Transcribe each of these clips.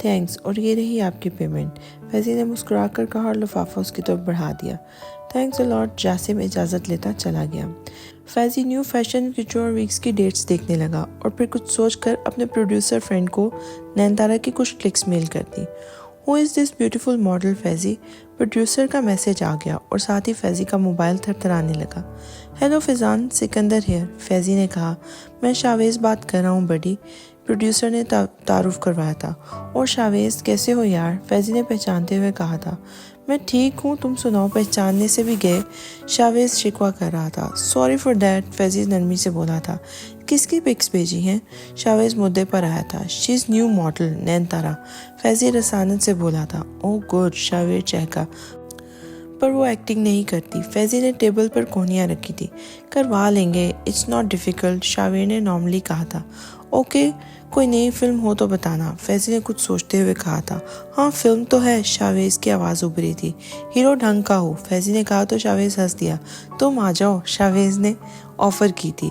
Thanks, اور یہ رہی آپ کی پیمنٹ، فیضی نے مسکرا کر کہا اور لفافہ اس کی طرف بڑھا دیا۔ تھینکس الاٹ، جاسم اجازت لیتا چلا گیا۔ فیضی نیو فیشن ویک اور ویکس کی ڈیٹس دیکھنے لگا اور پھر کچھ سوچ کر اپنے پروڈیوسر فرینڈ کو نینتارا کی کچھ کلکس میل کر دی۔ Who is this beautiful model Faizi? Producer کا میسج آ گیا اور ساتھ ہی فیضی کا موبائل تھرتھرانے لگا۔ ہیلو فیضان، سکندر ہیئر، فیضی نے کہا۔ میں شاویز بات کر رہا ہوں بڈی، پروڈیوسر نے تعارف کروایا تھا۔ اور شاویز کیسے ہو یار؟ فیضی نے پہچانتے ہوئے کہا تھا۔ میں ٹھیک ہوں، تم سناؤ، پہچاننے سے بھی گئے؟ شاویز شکوہ کر رہا تھا۔ سوری فار دیٹ، فیضی نرمی سے بولا تھا۔ کس کی پکس بھیجی ہیں؟ شاویز مدعے پر آیا تھا۔ شی از نیو ماڈل نینتارا، فیضی رسانت سے بولا تھا۔ او گڈ، شاویز چہکا، پر وہ ایکٹنگ نہیں کرتی۔ فیضی نے ٹیبل پر کونیاں رکھی تھی۔ کروا لیں گے، اٹس ناٹ ڈیفیکلٹ، شاویز نے نارملی کہا تھا۔ اوکے، کوئی نئی فلم ہو تو بتانا، فیضی نے کچھ سوچتے ہوئے کہا تھا۔ ہاں فلم تو ہے، شاویز کی آواز ابھری تھی۔ ہیرو ڈھنگ کا ہو، فیضی نے کہا تو شاویز ہنس دیا۔ تم آ جاؤ، شاویز نے آفر کی تھی۔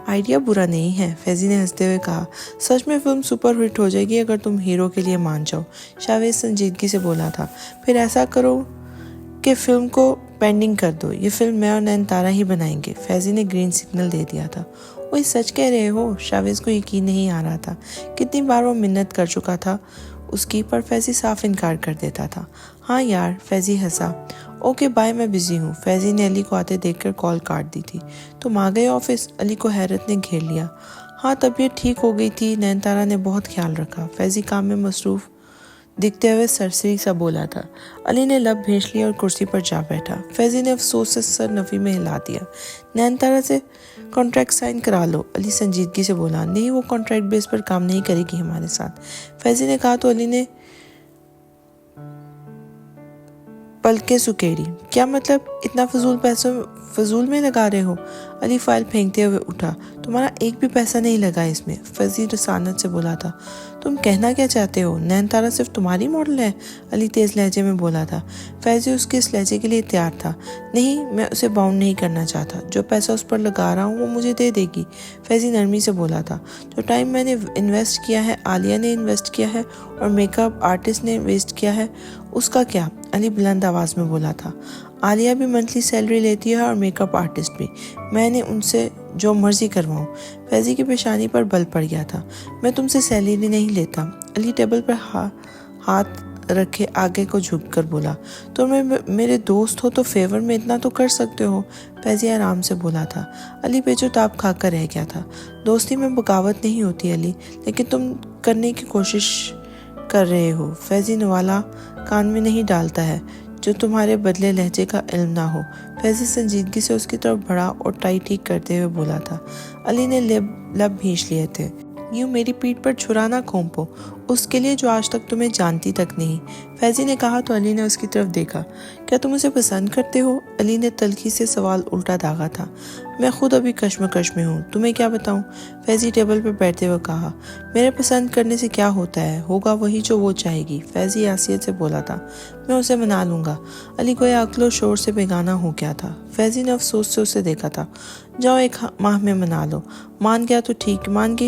آئیڈیا برا نہیں ہے، فیضی نے ہنستے ہوئے کہا۔ سچ میں فلم سپر ہٹ ہو جائے گی اگر تم ہیرو کے لیے مان جاؤ، شاویز سنجیدگی سے بولا تھا۔ پھر ایسا کرو کہ فلم کو پینڈنگ کر دو، یہ فلم میں اور نینتارا ہی بنائیں گے، فیضی نے گرین سگنل دے دیا تھا۔ وہی سچ کہہ رہے ہو؟ شاویز کو یقین نہیں آ رہا تھا۔ کتنی بار وہ منت کر چکا تھا اس کی، پر فیضی صاف انکار کر دیتا تھا۔ ہاں یار، فیضی ہنسا۔ اوکے بائے، میں بزی ہوں، فیضی نے علی کو آتے دیکھ کر کال کاٹ دی تھی۔ تم آ گئے آفس؟ علی کو حیرت نے گھیر لیا۔ ہاں طبیعت ٹھیک ہو گئی تھی، نینتارا نے بہت خیال رکھا، فیضی کام میں مصروف دکھتے ہوئے سرسری سا بولا تھا۔ علی نے لب بھینچ لیا اور کرسی پر جا بیٹھا۔ فیضی نے افسوس سے سر نفی میں ہلا دیا۔ نینتارا سے کانٹریکٹ سائن کرا لو، علی سنجیدگی سے بولا۔ نہیں، وہ کانٹریکٹ بیس پر کام نہیں کرے گی ہمارے ساتھ، فیضی نے کہا تو علی نے پلکیں سکیڑی۔ کیا مطلب؟ اتنا فضول میں لگا رہے ہو؟ علی فائل پھینکتے ہوئے اٹھا۔ تمہارا ایک بھی پیسہ نہیں لگا اس میں، فیضی رسانت سے بولا تھا۔ تم کہنا کیا چاہتے ہو؟ نینتارا صرف تمہاری ماڈل ہے، علی تیز لہجے میں بولا تھا۔ فیضی اس کے اس لہجے کے لیے تیار تھا۔ نہیں، میں اسے باؤنڈ نہیں کرنا چاہتا، جو پیسہ اس پر لگا رہا ہوں وہ مجھے دے دے گی، فیضی نرمی سے بولا تھا۔ جو ٹائم میں نے انویسٹ کیا ہے، عالیہ نے انویسٹ کیا ہے اور میک اپ آرٹسٹ نے ویسٹ کیا ہے، اس کا کیا؟ علی بلند آواز میں بولا تھا۔ عالیہ بھی منتھلی سیلری لیتی ہے اور میک اپ آرٹسٹ بھی، میں نے ان سے جو مرضی کرواؤں، فیضی کی پیشانی پر بل پڑ گیا تھا۔ میں تم سے سیلری نہیں لیتا، علی ٹیبل پر ہاتھ رکھے آگے کو جھک کر بولا۔ تم میرے دوست ہو تو فیور میں اتنا تو کر سکتے ہو، فیضی آرام سے بولا تھا۔ علی پیچو تاب کھا کر رہ گیا تھا۔ دوستی میں بغاوت نہیں ہوتی علی، لیکن تم کرنے کی کوشش کر رہے ہو، فیضی نوالا کان میں نہیں ڈالتا ہے جو تمہارے بدلے لہجے کا علم نہ ہو، فیضی سنجیدگی سے اس کی طرف بڑھا اور ٹائی ٹھیک کرتے ہوئے بولا تھا۔ علی نے لب بھینچ لیے تھے۔ یوں میری پیٹھ پر چھرا نہ کھونپو، اس کے لیے جو آج تک تمہیں جانتی تک نہیں، فیضی نے کہا تو علی نے اس کی طرف دیکھا۔ کیا تم اسے پسند کرتے ہو؟ علی نے تلخی سے سوال الٹا داغا تھا۔ میں خود ابھی کشمکش میں ہوں، تمہیں کیا بتاؤں، فیضی ٹیبل پر بیٹھتے ہوئے کہا۔ میرے پسند کرنے سے کیا ہوتا ہے، ہوگا وہی جو وہ چاہے گی، فیضی آسیت سے بولا تھا۔ میں اسے منا لوں گا، علی گویا عقل و شعور سے بیگانہ ہو گیا تھا۔ فیضی نے افسوس سے اسے دیکھا تھا۔ جاؤ 1 ماہ میں منا لو، مان گئی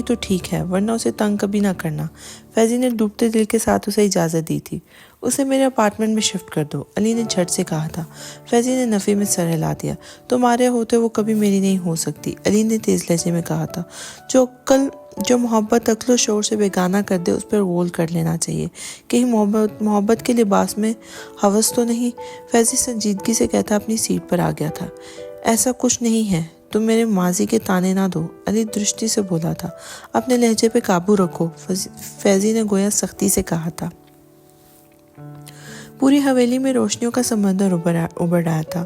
تو ٹھیک ہے، ورنہ اسے تنگ کبھی نہ کرنا، فیضی نے ڈوبتے دل کے ساتھ اسے اجازت دی تھی۔ اسے میرے اپارٹمنٹ میں شفٹ کر دو، علی نے جھٹ سے کہا تھا۔ فیضی نے نفی میں سر ہلا دیا۔ تمہارے ہوتے وہ کبھی میری نہیں ہو سکتی، علی نے تیز لہجے میں کہا تھا۔ جو محبت عقل و شعور سے بیگانہ کر دے اس پر غول کر لینا چاہیے، کہیں محبت کے لباس میں ہوس تو نہیں، فیضی سنجیدگی سے کہتا اپنی سیٹ پر آ گیا تھا۔ ایسا کچھ نہیں ہے، تم میرے ماضی کے تانے نہ دو، علی درستی سے بولا تھا۔ اپنے لہجے پہ قابو رکھو، فیضی نے گویا سختی سے کہا تھا۔ پوری حویلی میں روشنیوں کا سمندر ابھر رہا تھا،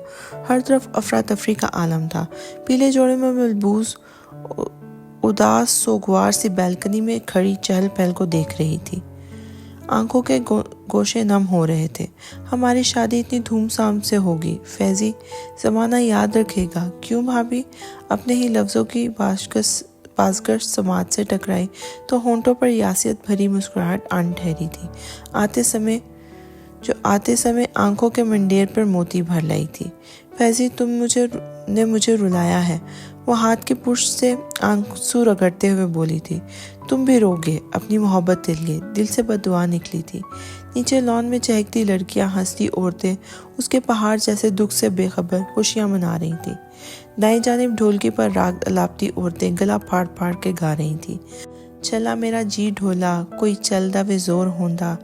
ہر طرف افراتفری کا عالم تھا۔ پیلے جوڑے میں ملبوس اداس سوگوار سی بیلکنی میں کھڑی چہل پہل کو دیکھ رہی تھی۔ آنکھوں کے گوشے نم ہو رہے تھے۔ ہماری شادی اتنی دھوم دھام سے ہوگی، فیضی زمانہ یاد رکھے گا، کیوں بھابھی؟ اپنے ہی لفظوں کی بازگشت سماعت سے ٹکرائی تو ہونٹوں پر یاسیت بھری مسکراہٹ آن ٹھہری تھی، آتے سمے آنکھوں کے منڈیر پر موتی بھر لائی تھی۔ فیضی تم مجھے نے مجھے رلایا ہے، وہ ہاتھ کی پشت سے آنسو رگڑتے ہوئے بولی تھی۔ تم بھی رو گے، اپنی محبت دل سے بد دعا نکلی تھی۔ نیچے لان میں چہکتی لڑکیاں، ہنستی عورتیں اس کے پہاڑ جیسے دکھ سے بے خبر خوشیاں منا رہی تھیں۔ دائیں جانب ڈھولکی پر راگ الاپتی عورتیں گلا پھاڑ پھاڑ کے گا رہی تھیں۔ چلا میرا جی ڈھولا، کوئی چلدا وے زور ہوندا،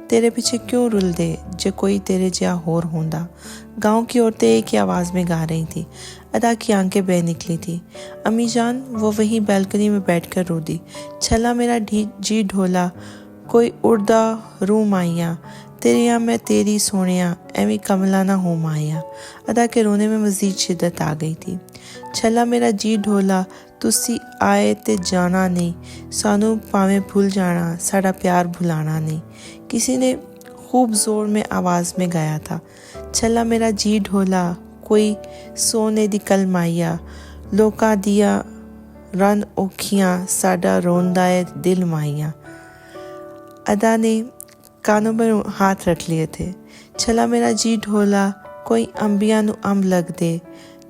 تیرے پیچھے کیوں رل دے جے کوئی تیرے جیا ہور ہوندا۔ گاؤں کی عورتیں ایک ہی آواز میں گا رہی تھیں۔ ادا کی آنکھیں بہہ نکلی تھی۔ امی جان وہ وہیں بیلکنی میں بیٹھ کر رو دی۔ چھلا میرا جی ڈھولا، کوئی اڑدا رو مائیاں، تیریاں میں تیری سونیاں، ایویں کملا نہ ہو مائیاں۔ ادا کے رونے میں مزید شدت آ گئی تھی۔ چھلا میرا جی ڈھولا، تسی آئے تے جانا نہیں، سانو پاویں بھول جانا، ساڈا پیار بھلانا نہیں۔ کسی نے خوب زور میں آواز میں گایا تھا۔ چھلا میرا جی ڈھولا، کوئی سونے دی کل مائیا، لوکا دیا رن اوکھیاں، ساڈا روندا ہے دل مائیاں۔ ادا نے کانوں پر ہاتھ رکھ لیے تھے۔ چھلا میرا جی ڈھولا، کوئی انبیاء نو امب لگ دے،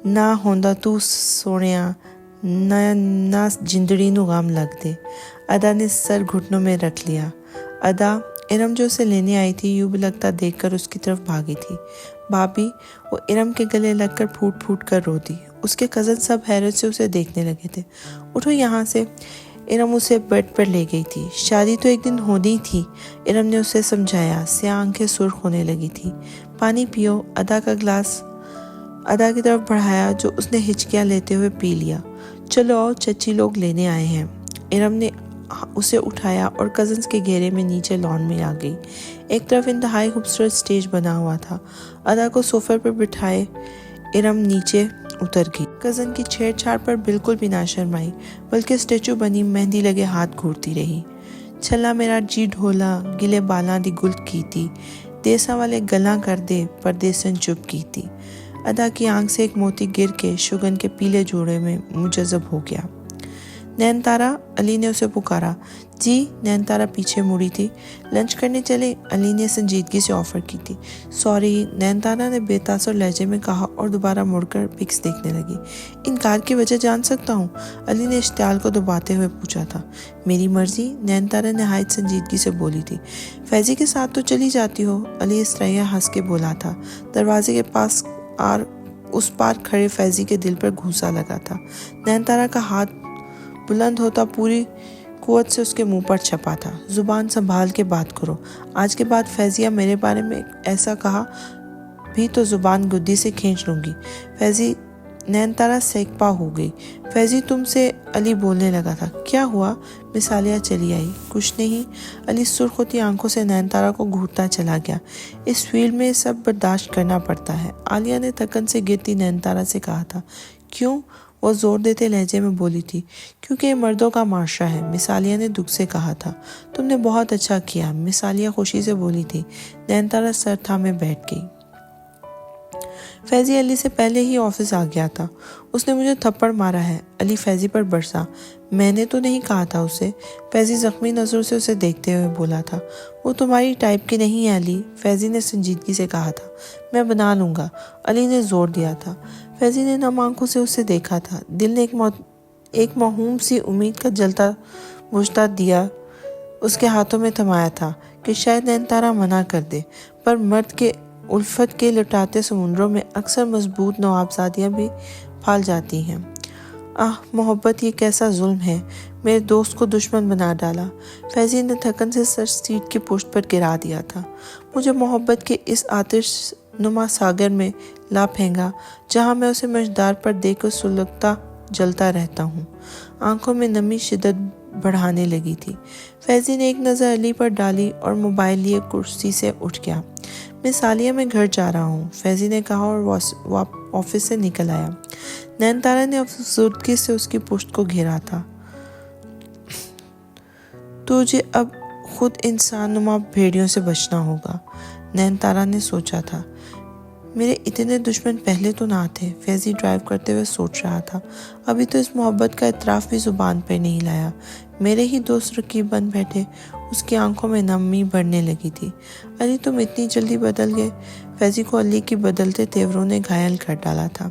نہ ہوندا تو سونیا، نہ جندڑی نو غم لگ دے۔ ادا نے سر گھٹنوں میں رکھ لیا۔ ادا ارم جو اسے لینے آئی تھی یوں بھی لگتا دیکھ کر اس کی طرف بھاگی تھی۔ بھابھی، وہ ارم کے گلے لگ کر پھوٹ پھوٹ کر رو دی۔ اس کے کزن سب حیرت سے اسے دیکھنے لگے تھے۔ اٹھو یہاں سے، ارم اسے بیڈ پر لے گئی تھی۔ شادی تو ایک دن ہونی تھی، ارم نے اسے سمجھایا۔ سیاہ آنکھیں سرخ ہونے لگی تھی۔ پانی پیو۔ ادا کا گلاس ادا کی طرف بڑھایا جو اس نے ہچکیاں لیتے ہوئے پی لیا۔ چلو آؤ، چچی لوگ لینے آئے ہیں۔ ارم نے اسے اٹھایا اور کزنز کے گھیرے میں نیچے لان میں آ گئی۔ ایک طرف انتہائی خوبصورت سٹیج بنا ہوا تھا۔ ادا کو صوفے پر بٹھائے ارم نیچے اتر گئی۔ کزن کی چھیڑ چھاڑ پر بالکل بھی نہ شرمائی، بلکہ اسٹیچو بنی مہندی لگے ہاتھ گھورتی رہی۔ چھلا میرا جی ڈھولا، گلے بالاں دی گل کیتی، دیساں والے گلاں کر دے پردیسن چپ کیتی۔ ادا کی آنکھ سے ایک موتی گر کے شگن کے پیلے جوڑے میں مجذب ہو گیا۔ نین تارا، علی نے اسے پکارا۔ جی، نین تارا پیچھے مڑی تھی۔ لنچ کرنے چلے، علی نے سنجیدگی سے آفر کی تھی۔ سوری، نین تارا نے بے تاثر لہجے میں کہا اور دوبارہ مڑ کر پکس دیکھنے لگی۔ انکار کی وجہ جان سکتا ہوں؟ علی نے اشتعال کو دباتے ہوئے پوچھا تھا۔ میری مرضی، نین تارا نہایت سنجیدگی سے بولی تھی۔ فیضی کے ساتھ تو چلی جاتی ہو، علی استریا ہنس کے بولا تھا۔ دروازے کے پاس اس پار کھڑے فیضی کے دل پر گھوسا لگا تھا۔ نین تارا کا ہاتھ بلند ہوتا پوری قوت سے اس کے منہ پر چھپا تھا۔ زبان سنبھال کے بات کرو، آج کے بعد فیضیہ میرے بارے میں ایسا کہا بھی تو زبان گدی سے کھینچ لوں گی۔ فیضی، نین تارا سیکپا ہو گئی۔ فیضی تم سے، علی بولنے لگا تھا۔ کیا ہوا؟ مس عالیہ چلی آئی۔ کچھ نہیں، علی سرخ ہوتی آنکھوں سے نین تارا کو گھورتا چلا گیا۔ اس فیلڈ میں سب برداشت کرنا پڑتا ہے، عالیہ نے تھکن سے گرتی نین تارا سے کہا تھا۔ کیوں؟ وہ زور دیتے لہجے میں بولی تھی۔ کیونکہ یہ مردوں کا معاشرہ ہے، مس عالیہ نے دکھ سے کہا تھا۔ تم نے بہت اچھا کیا، مس عالیہ خوشی سے بولی تھی۔ نین تارا سر تھامے بیٹھ گئی۔ فیضی علی سے پہلے ہی آفس آ گیا تھا۔ اس نے مجھے تھپڑ مارا ہے، علی فیضی پر برسا۔ میں نے تو نہیں کہا تھا اسے، فیضی زخمی نظروں سے اسے دیکھتے ہوئے بولا تھا۔ وہ تمہاری ٹائپ کی نہیں ہے علی، فیضی نے سنجیدگی سے کہا تھا۔ میں بنا لوں گا، علی نے زور دیا تھا۔ فیضی نے نم آنکھوں سے اسے دیکھا تھا۔ دل نے ایک موہوم سی امید کا جلتا بجھتا دیا اس کے ہاتھوں میں تھمایا تھا کہ شاید نین تارا منع کر دے، پر مرد کے الفت کے لٹاتے سمندروں میں اکثر مضبوط نوابزادیاں بھی پھال جاتی ہیں۔ محبت یہ کیسا ظلم ہے، میرے دوست کو دشمن بنا ڈالا۔ فیضی نے تھکن سے سر سیٹ کی پشت پر گرا دیا تھا۔ مجھے محبت کے اس آتش نما ساگر میں لا پھینگا جہاں میں اسے مجدار پر دیکھ کر سلگتا جلتا رہتا ہوں۔ آنکھوں میں نمی شدت بڑھانے لگی تھی۔ فیضی نے ایک نظر علی پر ڈالی اور موبائل لیے کرسی سے اٹھ گیا۔ مس عالیہ، میں گھر جا رہا ہوں، فیضی نے کہا اور آفس سے نکل آیا۔ نین تارا نے افسردگی سے اس کی پشت کو گھیرا تھا۔ تجھے اب خود انسان نما بھیڑیوں سے بچنا ہوگا، نین تارا نے سوچا تھا۔ میرے اتنے دشمن پہلے تو نہ تھے، فیضی ڈرائیو کرتے ہوئے سوچ رہا تھا۔ ابھی تو اس محبت کا اعتراف بھی زبان پہ نہیں لایا، میرے ہی دوست رقیب بن بیٹھے۔ اس کی آنکھوں میں نمی بڑھنے لگی تھی۔ علی، تم اتنی جلدی بدل گئے؟ فیضی کو علی کی بدلتے تیوروں نے گھائل کر ڈالا تھا۔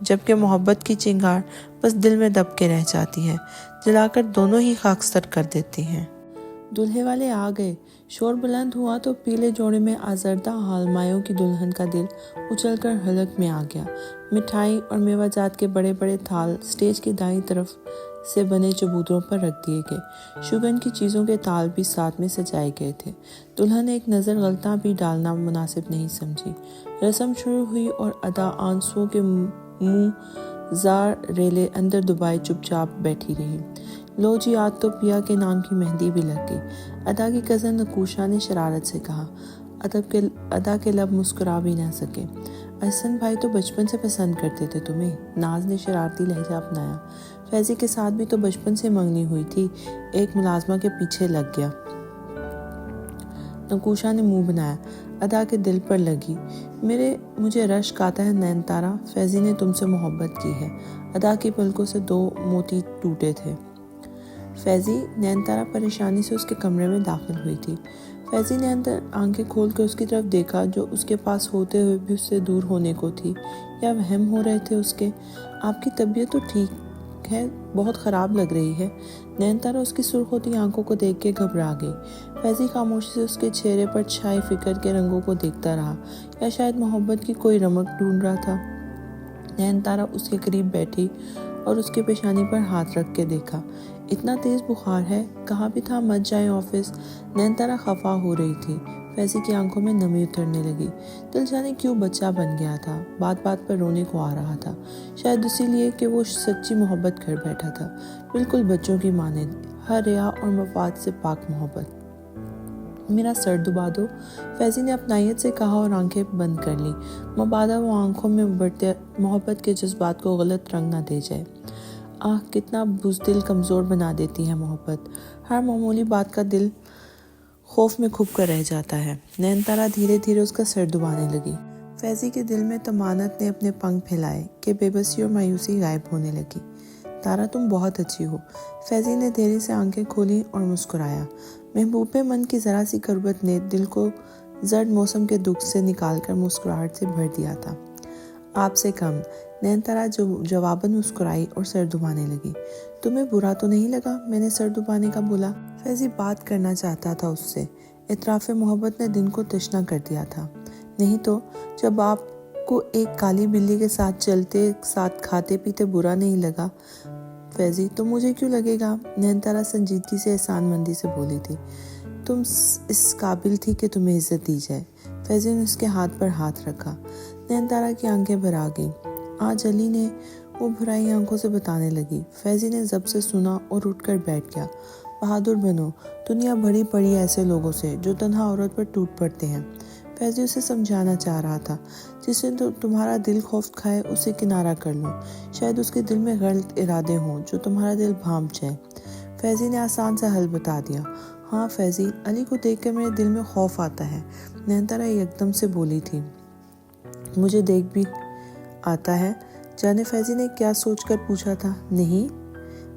جبکہ محبت کی چنگار بس دل میں دب کے رہ جاتی ہے، جلا کر دونوں ہی خاکستر کر دیتی ہیں۔ دلہے والے آ گئے۔ شور بلند ہوا تو پیلے جوڑے میں آزردہ حالمایوں کی دلہن کا دل اچھل کر حلق میں آ گیا۔ مٹھائی اور میوہ جات کے بڑے بڑے تھال سٹیج کی دائیں طرف سے بنے چبوتروں پر رکھ دیے گئے۔ شگن کی چیزوں کے تال بھی ساتھ میں سجائے گئے تھے۔ دلہن نے ایک نظر غلطاں بھی ڈالنا مناسب نہیں سمجھی۔ رسم شروع ہوئی اور ادا آنسوؤں کے منہ زار ریلے اندر دبائے چپ چاپ بیٹھی رہی۔ لو جی آج تو پیا کے نام کی مہندی بھی لگ گئی، ادا کی کزن نکوشا نے شرارت سے کہا۔ ادا کے لب مسکرا بھی نہ سکے۔ احسن بھائی تو بچپن سے پسند کرتے تھے تمہیں، ناز نے شرارتی لہجہ اپنایا۔ فیضی کے ساتھ بھی تو بچپن سے منگنی ہوئی تھی، ایک ملازمہ کے پیچھے لگ گیا۔ نکوشا نے منہ بنایا۔ ادا کے دل پر لگی۔ مجھے رشک آتا ہے نین تارا، فیضی نے تم سے محبت کی ہے۔ ادا کی پلکوں سے 2 موتی ٹوٹے تھے۔ فیضی، نین تارا پریشانی سے اس کے کمرے میں داخل ہوئی تھی۔ فیضی نے اندر آنکھیں کھول کر اس کی طرف دیکھا جو اس کے پاس ہوتے ہوئے بھی اس سے دور ہونے کو تھی، یا وہم ہو رہے تھے اس کے۔ آپ کی طبیعت تو ٹھیک ہے، بہت خراب لگ رہی ہے۔ نین تارا اس کی سرخ ہوتی آنکھوں کو دیکھ کے گھبرا گئی۔ فیضی خاموشی سے اس کے چہرے پر چھائے فکر کے رنگوں کو دیکھتا رہا، یا شاید محبت کی کوئی رمق ڈھونڈ رہا تھا۔ نین تارا اس کے قریب بیٹھی اور اس کی پیشانی پر ہاتھ رکھ کے دیکھا۔ اتنا تیز بخار ہے، کہا بھی تھا مت جائیں آفس۔ نین تارا خفا ہو رہی تھی۔ فیضی کی آنکھوں میں نمی اترنے لگی۔ دل جانے کیوں بچہ بن گیا تھا، بات بات پر رونے کو آ رہا تھا، شاید اسی لیے کہ وہ سچی محبت کر بیٹھا تھا، بالکل بچوں کی مانند، ہر ریا اور مفاد سے پاک محبت۔ میرا سر دبا دو، فیضی نے اپنائیت سے کہا اور آنکھیں بند کر لی، مبادا وہ آنکھوں میں بڑھتے محبت کے جذبات کو غلط رنگ نہ دے جائے۔ آہ، کتنا بزدل کمزور بنا دیتی ہے محبت، ہر معمولی بات کا دل خوف میں کھپ کر رہ جاتا ہے۔ نین تارا دھیرے دھیرے اس کا سر دبانے لگی۔ فیضی کے دل میں طمانت نے اپنے پنکھ پھیلائے کہ بے بسی اور مایوسی غائب ہونے لگی۔ تارا تم بہت اچھی ہو۔ فیضی نے دھیرے سے آنکھیں کھولی اور مسکرایا۔ محبوب من کی ذرا سی قربت نے دل کو زرد موسم کے دکھ سے نکال کر مسکراہٹ سے بھر دیا تھا۔ آپ سے کم، نین تارا جواباً مسکرائی اور سر دبانے لگی۔ تمہیں برا تو نہیں لگا میں نے سر دبانے کا بولا؟ فیضی بات کرنا چاہتا تھا اس سے، اعتراف محبت نے دن کو تشنا کر دیا تھا۔ نہیں تو، جب آپ کو ایک کالی بلی کے ساتھ چلتے، ساتھ کھاتے پیتے برا نہیں لگا فیضی، تو مجھے کیوں لگے گا؟ نین تارا سنجیدگی سے احسان مندی سے بولی تھی۔ تم اس قابل تھی کہ تمہیں عزت دی جائے۔ فیضی نے اس کے ہاتھ پر ہاتھ رکھا۔ نین تارا کی آنکھیں بھر آ گئیں۔ آج علی نے، وہ بھرائی آنکھوں سے بتانے لگی۔ فیضی نے ضبط سے سنا اور اٹھ کر بیٹھ گیا۔ بہادر بنو، دنیا بھری پڑی ایسے لوگوں سے جو تنہا عورت پر ٹوٹ پڑتے ہیں۔ فیضی اسے سمجھانا چاہ رہا تھا، جس نے تمہارا دل خوف کھائے اسے کنارہ کر لو، شاید اس کے دل میں غلط ارادے ہوں جو تمہارا دل بھانپ جائے۔ فیضی نے آسان سا حل بتا دیا۔ ہاں فیضی، علی کو دیکھ کر میرے دل میں خوف آتا ہے، نین تارا یکدم سے بولی تھی۔ مجھے دیکھ بھی آتا ہے، جانے فیضی نے کیا سوچ کر پوچھا تھا۔ نہیں،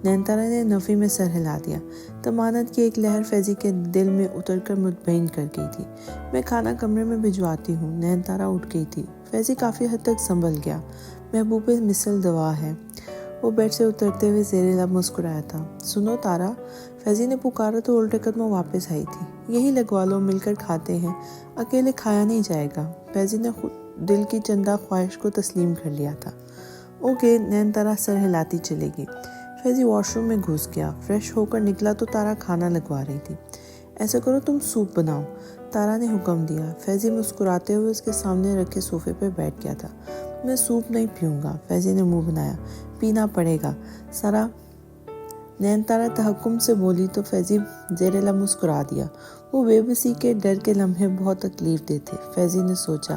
نین تارا نے نفی میں سر ہلا دیا۔ طمانت کی ایک لہر فیضی کے دل میں اتر کر مطمئن کر گئی تھی۔ میں کھانا کمرے میں بھجواتی ہوں۔ نین تارا اٹھ گئی تھی۔ فیضی کافی حد تک سنبھل گیا۔ محبوب مثل دوا ہے۔ وہ بیڈ سے اترتے ہوئے زیر لب مسکرایا تھا۔ سنو تارا، فیضی نے پکارا تو الٹے قدموں واپس آئی تھی۔ یہی لگوا لو، مل کر کھاتے ہیں، اکیلے کھایا نہیں جائے گا۔ فیضی نے دل کی چندہ خواہش کو تسلیم کر لیا تھا۔ اوکے، نین تارا سر ہلاتی چلے گی۔ فیضی واش روم میں گھس گیا۔ فریش ہو کر نکلا تو تارا کھانا لگوا رہی تھی۔ ایسا کرو تم سوپ بناؤ، تارا نے حکم دیا۔ فیضی مسکراتے ہوئے اس کے سامنے رکھے صوفے پہ بیٹھ گیا تھا۔ میں سوپ نہیں پیوں گا، فیضی نے منہ بنایا۔ پینا پڑے گا سارا، نین تارا تحکم سے بولی تو فیضی زیر لب مسکرا دیا۔ وہ بے بسی کے ڈر کے لمحے بہت تکلیف دہ تھے، فیضی نے سوچا۔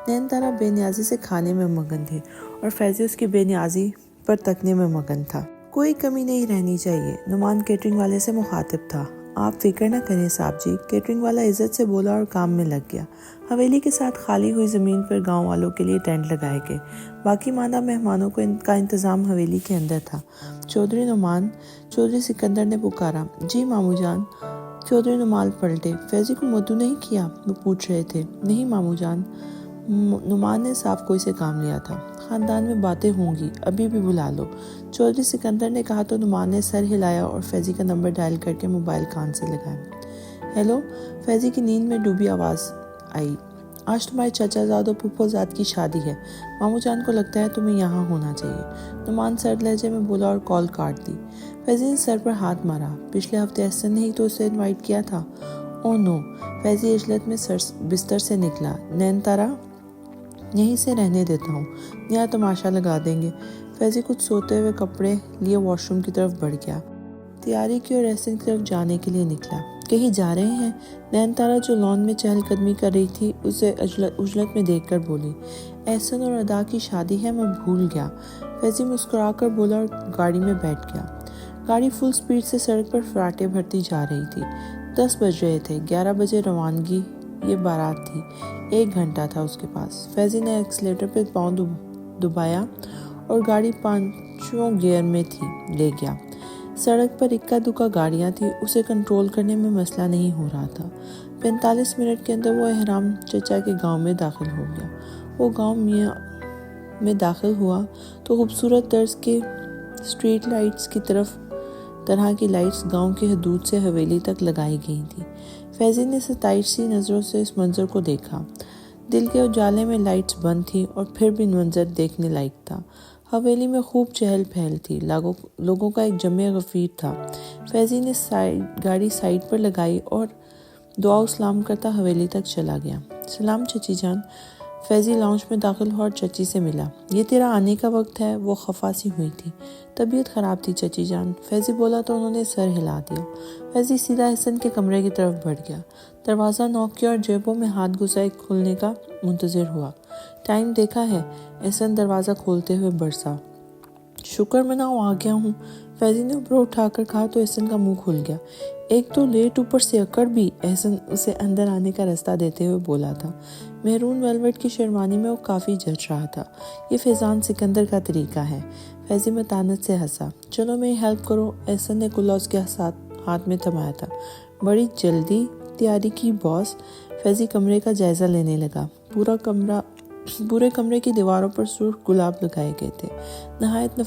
نین تارا بے نیازی سے کھانے میں مگن تھی اور فیضی اس کی بے نیازی پر تکنے میں مگن تھا۔ کوئی کمی نہیں رہنی چاہیے، نعمان کیٹرنگ والے سے مخاطب تھا۔ آپ فکر نہ کریں صاحب جی، کیٹرنگ والا عزت سے بولا اور کام میں لگ گیا۔ حویلی کے ساتھ خالی ہوئی زمین پر گاؤں والوں کے لیے ٹینٹ لگائے گئے، باقی ماندہ مہمانوں کا انتظام حویلی کے اندر تھا۔ چودھری نعمان، چودھری سکندر نے پکارا۔ جی مامو جان۔ چودھری نعمان پلٹے۔ فیضی کو مدعو نہیں کیا؟ وہ پوچھ رہے تھے۔ نہیں مامو جان، نعمان نے صاف کوئی سے کام لیا تھا۔ خاندان میں باتیں ہوں گی، ابھی بھی بلا لو۔ چودھری سکندر نے کہا تو نعمان نے سر ہلایا اور فیضی کا نمبر ڈائل کر کے موبائل کان سے لگایا۔ ہیلو، فیضی کی نیند میں ڈوبی آواز آئی۔ آج تمہارے چچا زاد اور پھپھو زاد کی شادی ہے، ماموں جان کو لگتا ہے تمہیں یہاں ہونا چاہیے، نعمان سرد لہجے میں بولا اور کال کاٹ دی۔ فیضی نے سر پر ہاتھ مارا۔ پچھلے ہفتے احسن نے ہی تو اسے انوائٹ کیا تھا۔ او نو، فیضی عجلت میں بستر سے نکلا۔ نین تارا، یہیں سے رہنے دیتا ہوں، نیا تماشا لگا دیں گے۔ فیضی کچھ سوتے ہوئے کپڑے لیے واش روم کی طرف بڑھ گیا، تیاری کی اور احسن کی طرف جانے کے لیے نکلا۔ کہیں جا رہے ہیں؟ نین تارا جو لان میں چہل قدمی کر رہی تھی اسے عجلت میں دیکھ کر بولی۔ احسن اور ادا کی شادی ہے، میں بھول گیا، فیضی مسکرا کر بولا اور گاڑی میں بیٹھ گیا۔ گاڑی فل سپیڈ سے سڑک پر فراٹے بھرتی جا رہی تھی۔ 10 بج رہے تھے، 11 بجے روانگی یہ بارات تھی، 1 گھنٹہ تھا اس کے پاس۔ فیضی نے ایکسیلیٹر پہ پاؤں دبایا اور گاڑی 5واں گیئر میں لے گیا۔ سڑک پر اکا دکا گاڑیاں تھیں، اسے کنٹرول کرنے میں مسئلہ نہیں ہو رہا تھا۔ 45 منٹ کے اندر وہ احرام چچا کے گاؤں میں داخل ہو گیا۔ وہ گاؤں میں داخل ہوا تو خوبصورت طرز کے اسٹریٹ لائٹس کی طرح کی لائٹس گاؤں کی حدود سے حویلی تک لگائی گئی تھیں۔ فیضی نے ستائش سی نظروں سے اس منظر کو دیکھا۔ دل کے اجالے میں لائٹس بند تھیں اور پھر بھی منظر دیکھنے لائق تھا۔ حویلی میں خوب چہل پہل تھی، لوگوں کا ایک جمع غفیر تھا۔ فیضی نے گاڑی سائڈ پر لگائی اور دعا و سلام کرتا حویلی تک چلا گیا۔ سلام چچی جان۔ فیضی لاؤنج میں داخل ہوا اور چچی سے ملا۔ یہ تیرا آنے کا وقت ہے؟ وہ خفا سی ہوئی تھی۔ طبیعت خراب تھی چچی جان، فیضی بولا تو انہوں نے سر ہلا دیا۔ فیضی سیدھا احسن کے کمرے کی طرف بڑھ گیا، دروازہ نوک کیا اور جیبوں میں ہاتھ گھسائے کھلنے کا منتظر ہوا۔ ٹائم دیکھا ہے؟ احسن دروازہ کھولتے ہوئے برسا۔ شکر مناؤ آ گیا ہوں، فیضی نے اوپر اٹھا کر کہا تو احسن کا منہ کھل گیا۔ ایک تو لیٹ اوپر سے اکڑ بھی، احسن اسے اندر آنے کا راستہ دیتے ہوئے بولا تھا۔ مہرون ویلوٹ کی شیروانی میں وہ کافی جچ رہا تھا۔ یہ فیضان سکندر کا طریقہ ہے۔ فیضی متانت سے ہنسا۔ چلو میری ہیلپ کرو، احسن نے کلا اس کے ہاتھ میں تھمایا تھا۔ بڑی جلدی تیاری کی باس۔ فیضی کمرے کا جائزہ لینے لگا۔ پورے کمرے کی دیواروں پر سرخ گلاب لگائے گئے تھے، نہایت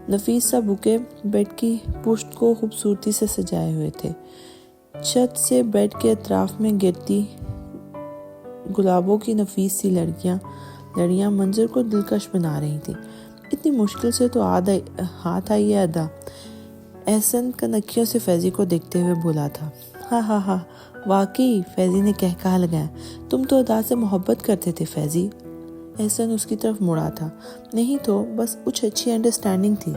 نفیس سا بوکے بیڈ کی پشت کو خوبصورتی سے سجائے ہوئے تھے۔ چھت سے بیڈ کے اطراف میں گرتی گلابوں کی نفیس سی لڑیاں منظر کو دلکش بنا رہی تھیں۔ اتنی مشکل سے تو ہاتھ آئی ہے ادا، احسن کنکھیوں سے فیضی کو دیکھتے ہوئے بولا تھا۔ ہاں ہاں ہاں، واقعی، فیضی نے کہا لگایا۔ تم تو ادا سے محبت کرتے تھے فیضی۔ احسن اس کی طرف مڑا تھا۔ نہیں تو بس کچھ اچھی انڈرسٹینڈنگ تھی،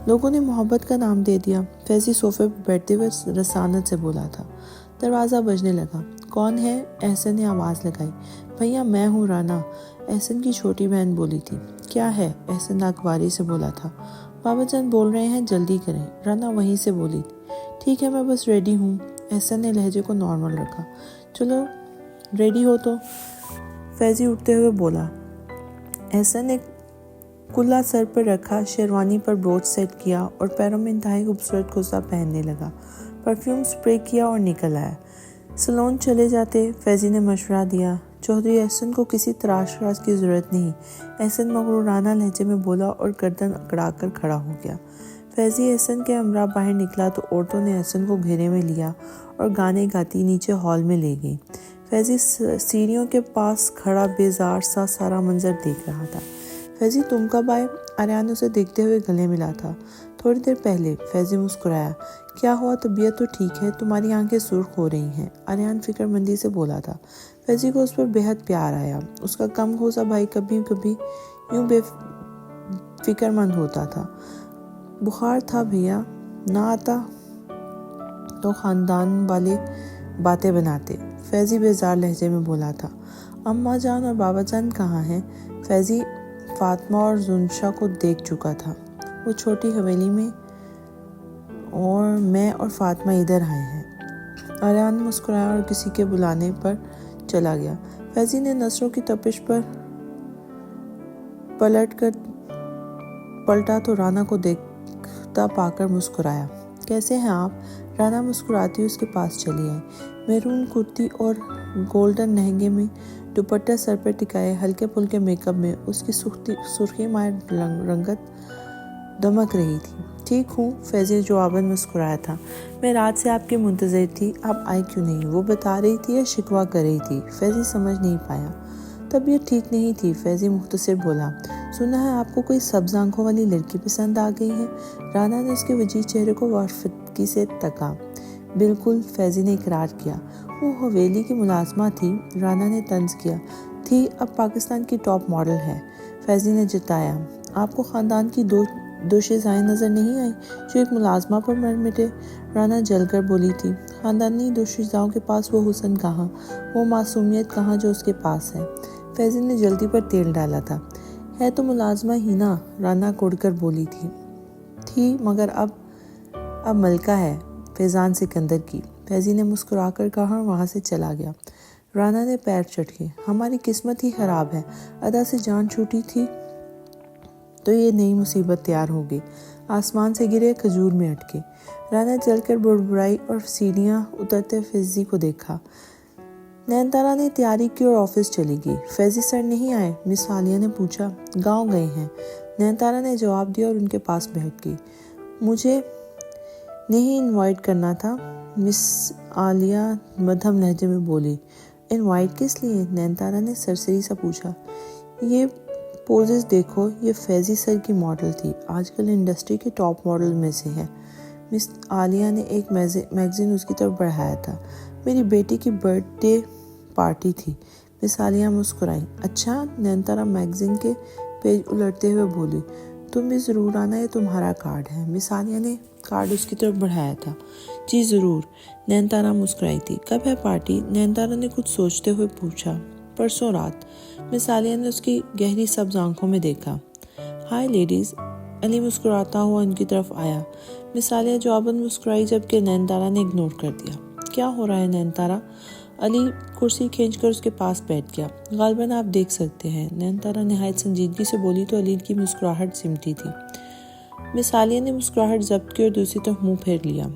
لوگوں نے محبت کا نام دے دیا، فیضی صوفے پر بیٹھتے ہوئے رسانت سے بولا تھا۔ دروازہ بجنے لگا۔ کون ہے؟ احسن نے آواز لگائی۔ بھیا میں ہوں رانا، احسن کی چھوٹی بہن بولی تھی۔ کیا ہے؟ احسن ناگواری سے بولا تھا۔ بابا جان بول رہے ہیں جلدی کریں، رانا وہیں سے بولی تھی۔ ٹھیک ہے میں بس ریڈی ہوں، احسن نے لہجے کو نارمل رکھا۔ چلو ریڈی ہو تو، فیضی اٹھتے ہوئے بولا۔ احسن نے کلا سر پر رکھا، شیروانی پر بروچ سیٹ کیا اور پیروں میں انتہائی خوبصورت کھوسا پہننے لگا۔ پرفیوم سپرے کیا اور نکل آیا۔ سلون چلے جاتے، فیضی نے مشورہ دیا۔ چودھری احسن کو کسی تراش راز کی ضرورت نہیں، احسن مغرورانہ لہجے میں بولا اور گردن اکڑا کر کھڑا ہو گیا۔ فیضی احسن کے ہمراہ باہر نکلا تو عورتوں نے احسن کو گھیرے میں لیا اور گانے گاتی نیچے ہال میں لے گئیں۔ فیضی سیڑھیوں کے پاس کھڑا بیزار سا سارا منظر دیکھ رہا تھا۔ فیضی تم کب آئے؟ آریان اسے دیکھتے ہوئے گلے ملا تھا۔ تھوڑی دیر پہلے، فیضی مسکرایا۔ کیا ہوا، طبیعت تو ٹھیک ہے؟ تمہاری آنکھیں سرخ ہو رہی ہیں، آریان فکر مندی سے بولا تھا۔ فیضی کو اس پر بے حد پیار آیا۔ اس کا کم گھوسا بھائی کبھی کبھی یوں بے فکر مند ہوتا تھا۔ بخار تھا بھیا، نہ آتا تو خاندان والے باتیں بناتے، فیضی بیزار لہجے میں بولا تھا۔ اماں جان اور بابا جان کہاں ہیں؟ فیضی فاطمہ اور زنشا کو دیکھ چکا تھا، وہ چھوٹی حویلی میں اور میں اور فاطمہ ادھر آئے ہیں۔ آریان مسکرایا اور کسی کے بلانے پر چلا گیا۔ فیضی نے نسوں کی تپش پر پلٹا تو رانا کو دیکھتا پا کر مسکرایا۔ کیسے ہیں آپ؟ رانا مسکراتی اس کے پاس چلی آئی۔ میرون کرتی اور گولڈن لہنگے میں دوپٹہ سر پر ٹکائے ہلکے پھلکے میک اپ میں اس کی سرخی مائل رنگت دمک رہی تھی۔ ٹھیک ہوں، فیضی جواباً مسکرایا تھا۔ میں رات سے آپ کے منتظر تھی، آپ آئے کیوں نہیں؟ وہ بتا رہی تھی یا شکوہ کر رہی تھی؟ فیضی سمجھ نہیں پایا۔ طبیعت ٹھیک نہیں تھی، فیضی مختصر بولا۔ سنا ہے آپ کو کوئی سبز آنکھوں والی لڑکی پسند آ گئی ہے؟ رانا نے اس کے وجیح چہرے کو وارفتگی سے تکا۔ بالکل، فیضی نے اقرار کیا۔ وہ حویلی کی ملازمہ تھی، رانا نے طنز کیا۔ تھی، اب پاکستان کی ٹاپ ماڈل ہے، فیضی نے جتایا۔ آپ کو خاندان کی دو شیزائیں نظر نہیں آئیں جو ایک ملازمہ پر مر مٹے؟ رانا جل کر بولی تھی۔ خاندانی دو شیزاؤں کے پاس وہ حسن کہاں، وہ معصومیت کہاں جو اس کے پاس ہے؟ فیضی نے جلدی پر تیل ڈالا تھا۔ ہے تو ملازمہ ہی نا، رانا کوڑ کر بولی تھی مگر اب ملکہ ہے، فیضان سکندر کی، فیضی نے مسکرا کر کہا، وہاں سے چلا گیا۔ رانا نے پیر چٹکے۔ ہماری قسمت ہی خراب ہے، ادا سے جان چھوٹی تھی تو یہ نئی مصیبت تیار ہو گئی۔ آسمان سے گرے کھجور میں اٹکے۔ رانا چل کر بڑبڑائی اور سیڑھیاں اترتے فیضی کو دیکھا۔ نینتارا نے تیاری کی اور آفس چلی گئی۔ فیضی سر نہیں آئے؟ مس عالیہ نے پوچھا۔ گاؤں گئے ہیں، نینتارا نے جواب دیا اور ان کے پاس بیٹھ گئی۔ مجھے نہیں انوائٹ کرنا تھا، مس عالیہ مدھم لہجے میں بولی۔ انوائٹ کس لیے؟ نینتارا نے سرسری سا پوچھا۔ یہ پوزز دیکھو، یہ فیضی سر کی ماڈل تھی، آج کل انڈسٹری کے ٹاپ ماڈل میں سے ہے۔ مس عالیہ نے ایک میگزین اس کی طرف بڑھایا تھا۔ میری بیٹی کی برتھ ڈے پارٹی تھی، مس عالیہ مسکرائیں۔ اچھا، نینتارا میگزین کے پیج الٹتے ہوئے بولی۔ تم بھی ضرور آنا، یہ تمہارا کارڈ ہے۔ مس عالیہ نے کارڈ اس کی طرف بڑھایا تھا۔ جی ضرور، نینتارا مسکرائی تھی۔ کب ہے پارٹی؟ نینتارا نے کچھ سوچتے ہوئے پوچھا۔ پرسوں رات۔ مس عالیہ نے اس کی گہری سبز آنکھوں میں دیکھا۔ ہائے لیڈیز، علی مسکراتا ہوا ان کی طرف آیا۔ مس عالیہ جواباً مسکرائی جبکہ نینتارا نے اگنور کر دیا۔ کیا ہو رہا ہے نینتارا؟ علی کرسی کھینچ کر اس کے پاس بیٹھ گیا۔ غالباً آپ دیکھ سکتے ہیں، نینتارا نہایت سنجیدگی سے بولی تو علی کی مسکراہٹ سمٹی تھی۔ مس عالیہ نے مسکراہٹ ضبط کی اور دوسری طرف منہ پھیر لیا۔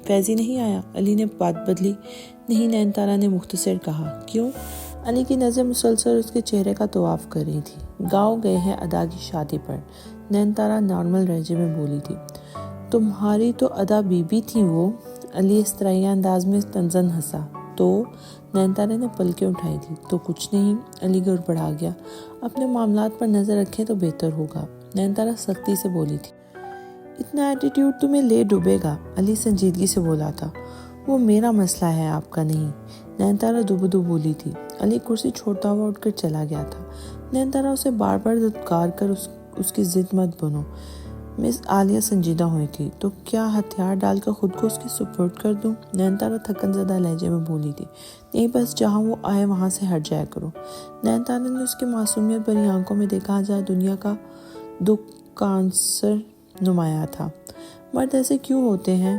فیضی نہیں آیا؟ علی نے بات بدلی۔ نہیں، نینتارا نے مختصر کہا۔ کیوں؟ علی کی نظر مسلسل اس کے چہرے کا طواف کر رہی تھی۔ گاؤں گئے ہیں ادا کی شادی پر، نینتارا نارمل لہجے میں بولی تھی۔ تمہاری تو ادا بی بی تھی وہ؟ علی استرائیہ انداز میں طنزاً ہنسا۔ تو؟ نینتارا نے پلکیں اٹھائی تھی۔ تو کچھ نہیں، علی گڑبڑا گیا۔ اپنے معاملات پر نظر رکھیں تو بہتر ہوگا، نینتارا سختی سے بولی تھی۔ اتنا ایٹیٹیوڈ تمہیں لے ڈوبے گا، علی سنجیدگی سے بولا تھا۔ وہ میرا مسئلہ ہے، آپ کا نہیں، نینتارا دوبدو بولی تھی۔ علی کرسی چھوڑتا ہوا اٹھ کر چلا گیا تھا۔ نینتارا اسے بار بار دھتکار کر اس کی ضد مت بنو۔ مس عالیہ سنجیدہ ہوئی تھی۔ تو کیا ہتھیار ڈال کر خود کو اس کے سپرد کر دوں؟ نینتارا تھکن زدہ لہجے میں بولی تھی۔ نہیں، بس جہاں وہ آئے وہاں سے ہٹ جایا کرو۔ نینتارا نے اس کی معصومیت بھری آنکھوں میں دیکھا جہاں دنیا کا دکھ کا عنصر نمایاں تھا۔ مرد ایسے کیوں ہوتے ہیں؟